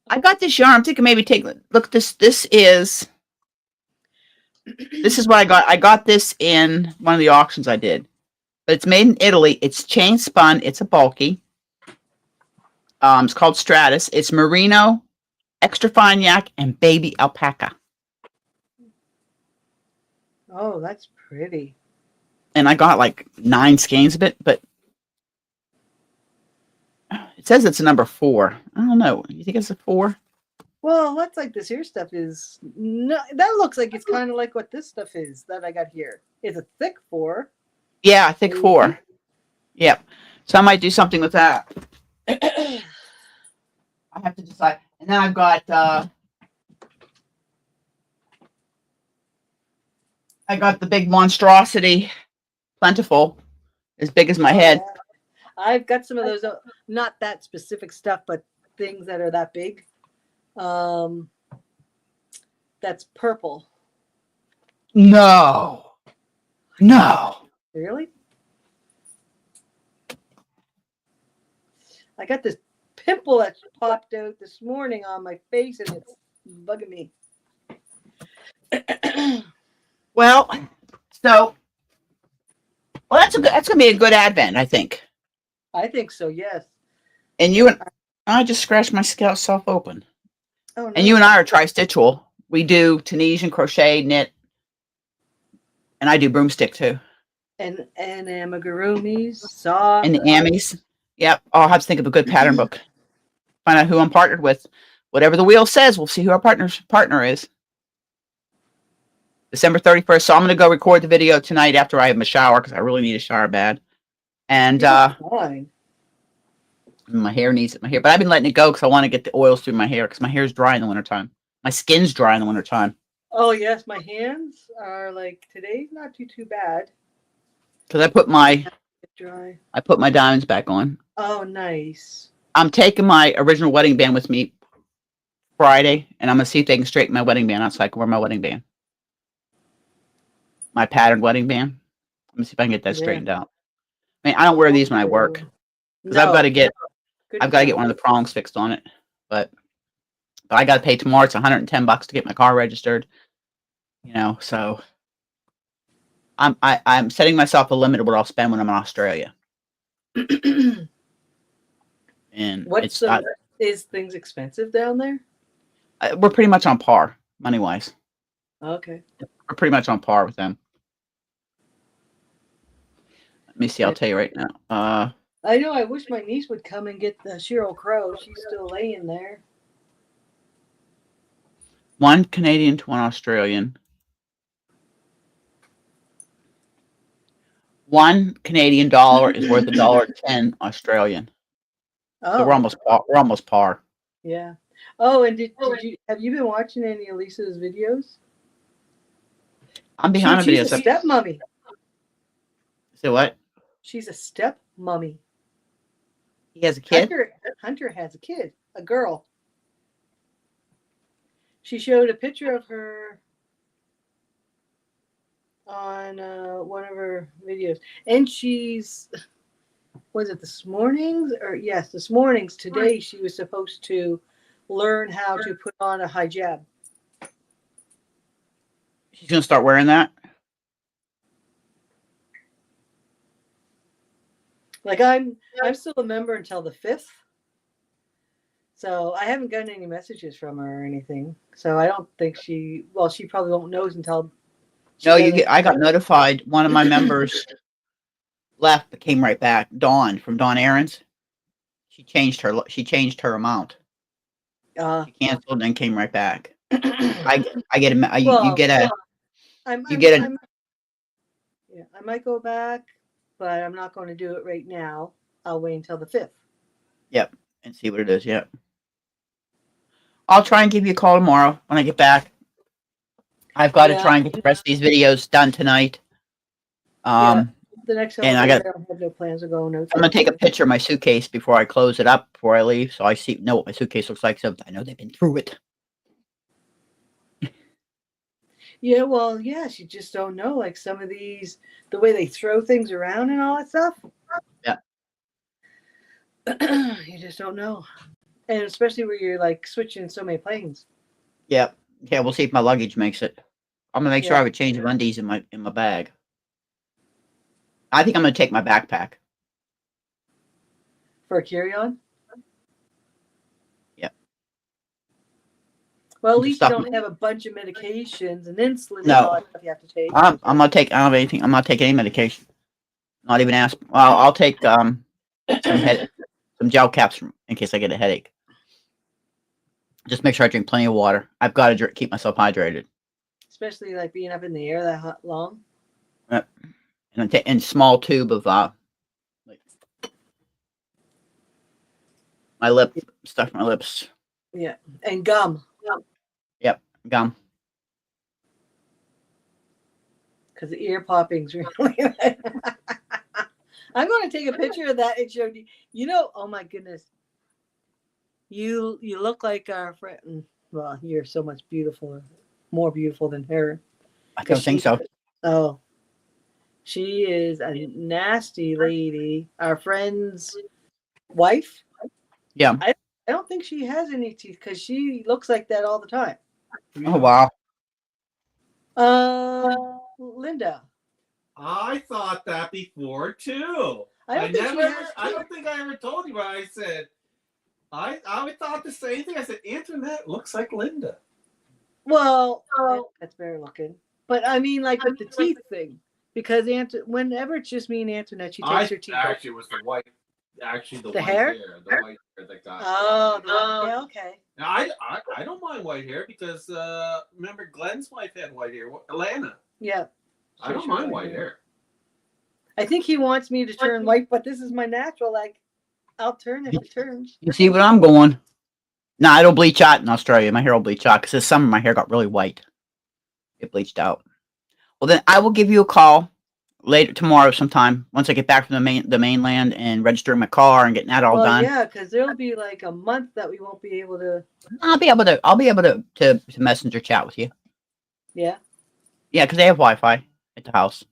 I got this yarn. I'm thinking maybe take look. This is what I got. I got this in one of the auctions I did, but it's made in Italy. It's chain spun. It's a bulky. It's called Stratus. It's merino, extra fine yak, and baby alpaca. Oh, that's pretty. And I got like 9 skeins of it, but it says it's a number 4. I don't know. You think it's a 4? Well, that's like this here stuff is. No, that looks like it's kind of like what this stuff is that I got here. It's a thick 4. Yeah, I think 4. Yep. So I might do something with that. I have to decide. And then I've got I got the big monstrosity plentiful, as big as my head. I've got some of those, not that specific stuff, but things that are that big. That's purple. No. Really? I got this pimple that popped out this morning on my face, and it's bugging me. Well, that's gonna be a good advent, I think. I think so. Yes. And you and I just scratched my self open. Oh no. And you and I are tri-stitchal. We do Tunisian crochet, knit, and I do broomstick too. and amigurumis, soft. And the Amies. Yep. I'll have to think of a good pattern book. Find out who I'm partnered with. Whatever the wheel says, we'll see who our partner is. December 31st. So I'm gonna go record the video tonight after I have my shower because I really need a shower bad. And Fine. my hair needs it. My hair, but I've been letting it go because I want to get the oils through my hair because my hair's dry in the wintertime. My skin's dry in the wintertime. Oh yes, my hands are like today's not too bad. Because I put my Dry. diamonds back on. Oh nice. I'm taking my original wedding band with me Friday, and I'm gonna see if they can straighten my wedding band out so I can wear my wedding band. My patterned wedding band. Let me see if I can get that Yeah. straightened out. I mean, I don't wear these when I work because I've No. got to get Good I've got to job. get one of the prongs fixed on it. But I got to pay tomorrow. It's $110 to get my car registered. You know, so I'm setting myself a limit of what I'll spend when I'm in Australia. And What's is things expensive down there? we're pretty much on par money wise. Okay. We're pretty much on par with them. Let me see. I'll tell you right now. I know. I wish my niece would come and get the Sheryl Crow. She's still laying there. One Canadian to one Australian. $1 Canadian is worth $1.10 Australian. Oh, So we're almost par. yeah. Oh, and have you been watching any of Lisa's videos? I'm behind the She's videos. a step mummy. Say what? She's a step mummy. He has a kid. Hunter has a kid, a girl. She showed a picture of her on one of her videos, and was it this morning's or yes, this morning's today she was supposed to learn how to put on a hijab. She's gonna start wearing that. Like I'm still a member until the 5th. So I haven't gotten any messages from her or anything. So I don't think she probably won't know until No, I got notified. One of my members left, but came right back. Dawn from Dawn Aarons. She changed her amount. She canceled and then came right back. I get a You get it. Yeah, I might go back, but I'm not going to do it right now. I'll wait until the 5th. Yep, and see what it is. Yep. I'll try and give you a call tomorrow when I get back. I've got to Yeah. try and get the rest of these videos done tonight. The next and I couple got- days, I don't have no plans of going out. I'm gonna take a picture of my suitcase before I close it up before I leave, so I know what my suitcase looks like. So I know they've been through it. Yeah, well, yes, you just don't know. Like some of these, the way they throw things around and all that stuff. Yeah. You just don't know. And especially where you're like switching so many planes. Yep. Yeah, we'll see if my luggage makes it. I'm gonna make sure I Yeah. have a change of undies in my bag. I think I'm gonna take my backpack. For a carry-on? Yep. Well, at Some least you stuff- don't have a bunch of medications and insulin and No. all that stuff you have to take. I'm gonna take. I don't have anything. I'm not taking any medication. Not even ask. Well, I'll take some gel caps in case I get a headache. Just make sure I drink plenty of water. I've got to keep myself hydrated. Especially like being up in the air that long. And small tube of like my lip stuff. My lips. Yeah. And gum. Gum. Because the ear popping's really. I'm going to take a picture of that and show you. You know, oh my goodness. You look like our friend. Well, you're so much more beautiful than her. I don't think so. Oh, she is a nasty lady. Our friend's wife. Yeah. I don't think she has any teeth because she looks like that all the time. Oh wow. Linda. I thought that before too. I don't think she has I don't think I ever told you, but I said I thought the same thing. I said Antoinette looks like Linda. Well, that's better looking. But I mean, like with the teeth thing, because whenever it's just me and Antoinette, she takes her teeth out. Actually, it was the white. Actually, the white hair? the white hair that got. Yeah, okay. Now, I don't mind white hair because remember Glenn's wife had white hair. Alana. Yeah. I don't mind white hair. I think he wants me to turn white, but this is my natural. Like, I'll turn if it turns. You see what I'm going? No, I don't bleach out in Australia. My hair will bleach out because this summer my hair got really white. It bleached out. Well, then I will give you a call later tomorrow sometime once I get back from the mainland and registering my car and getting that all done. Yeah, because there'll be like a month that we won't be able to. I'll be able to messenger chat with you. Yeah. Yeah, because they have Wi-Fi at the house.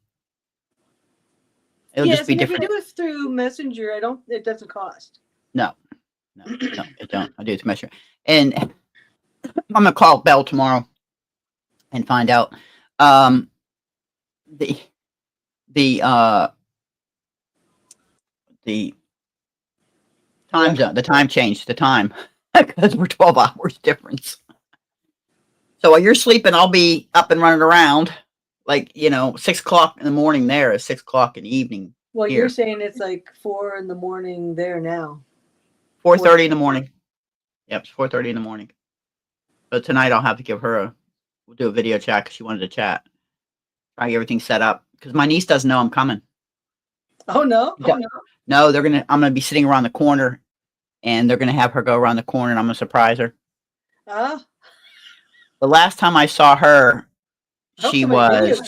It'll just be If you different. do it through Messenger, it doesn't cost. No, it don't. I do it to messenger. And I'm gonna call Bell tomorrow and find out the time zone, the time change, the time because we're 12 hours difference. So while you're sleeping, I'll be up and running around. Like 6 o'clock in the morning there is 6 o'clock in the evening. Well, here. you're saying it's like 4 a.m. there now. 4:30 in the morning. Yep, it's 4:30 in the morning. But tonight I'll have to give her we'll do a video chat because she wanted to chat. Try to get everything set up because my niece doesn't know I'm coming. Oh no! Yeah. No, I'm gonna be sitting around the corner, and they're gonna have her go around the corner, and I'm gonna surprise her. Ah. The last time I saw her, she was.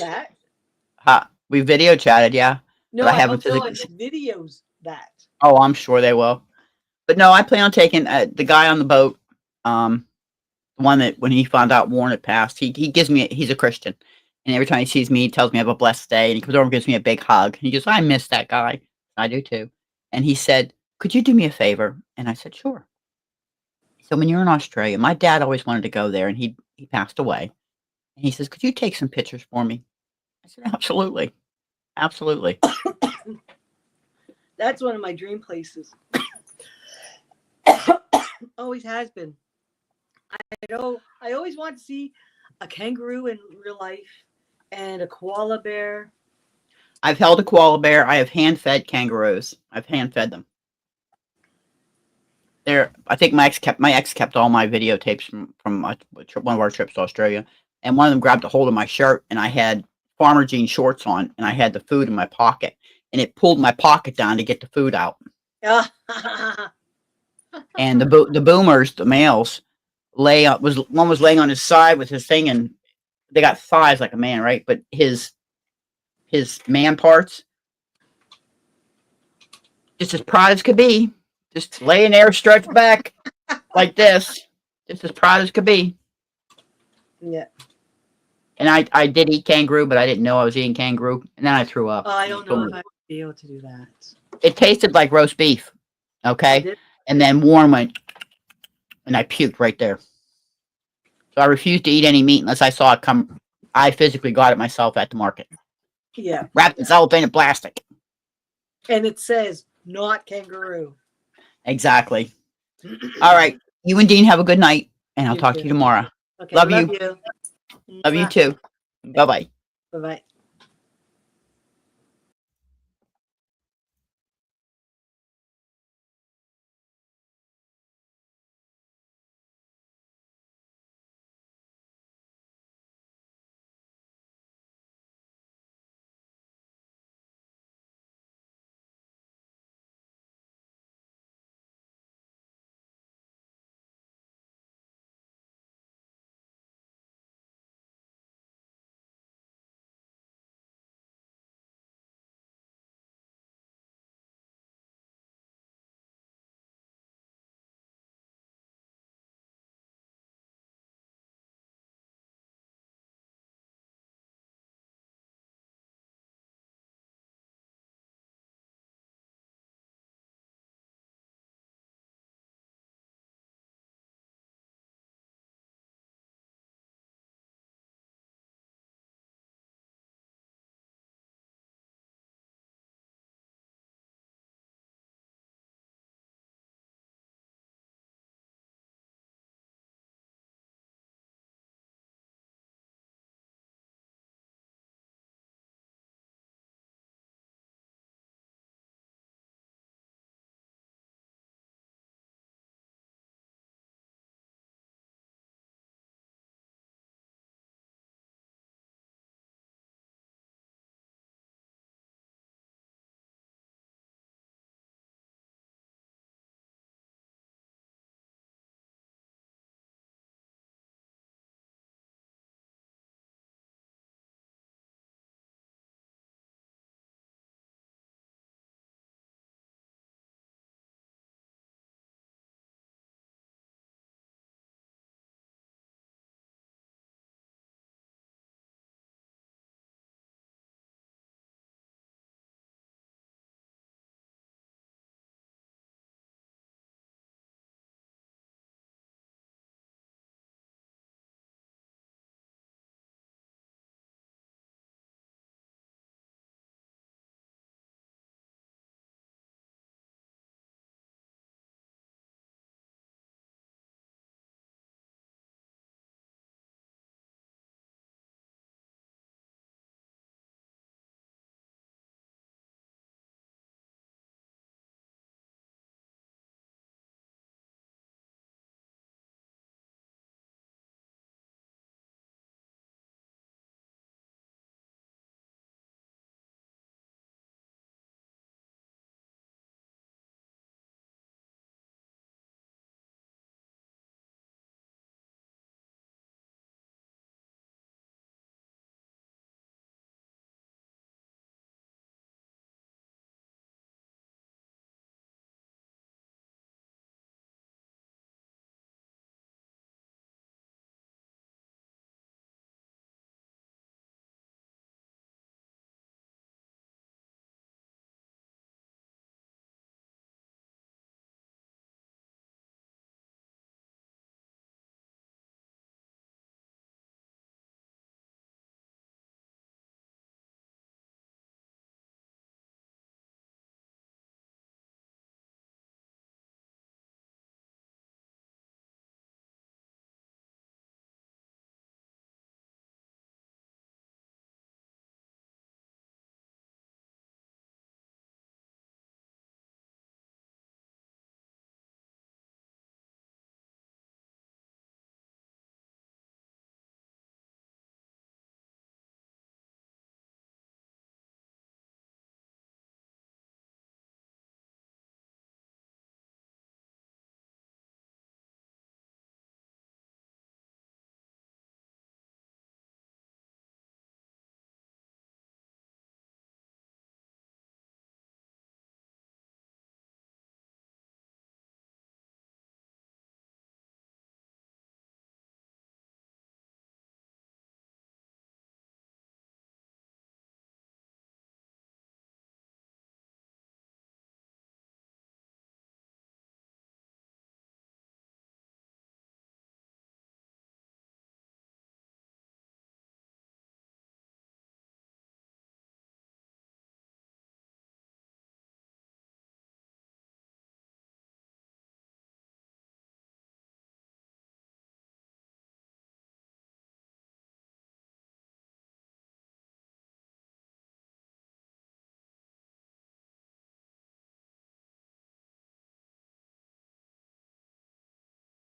We video chatted, yeah. No, but I haven't hope physically. someone videos that. Oh, I'm sure they will. But no, I plan on taking the guy on the boat. The one that when he found out Warren had passed, he gives me. He's a Christian, and every time he sees me, he tells me have a blessed day, and he comes over and gives me a big hug. He goes, "I miss that guy." I do too. And he said, "Could you do me a favor?" And I said, "Sure." So when you're in Australia, my dad always wanted to go there, and he passed away. And he says, "Could you take some pictures for me?" I said, "Absolutely, absolutely." That's one of my dream places. Always has been. I always want to see a kangaroo in real life and a koala bear. I've held a koala bear. I have hand-fed kangaroos. I've hand-fed them. I think my ex kept all my videotapes from one of our trips to Australia. and one of them grabbed a hold of my shirt, and I had farmer jean shorts on, and I had the food in my pocket, and it pulled my pocket down to get the food out. And the boomers, the males, one was laying on his side with his thing, and they got thighs like a man, right? But his man parts, just as proud as could be, just laying there, stretched back like this, just as proud as could be. Yeah. And I did eat kangaroo, but I didn't know I was eating kangaroo, and then I threw up. Oh, I don't know if I'd be able to do that. It tasted like roast beef, okay? Did- And then Warren went, and I puked right there. So I refused to eat any meat unless I saw it come. I physically got it myself at the market, Yeah. wrapped in cellophane and plastic. And it says not kangaroo. Exactly. All right. You and Dean have a good night, and I'll You talk to too. you tomorrow. Okay. Love you. you. Love you too. Bye bye. Bye bye.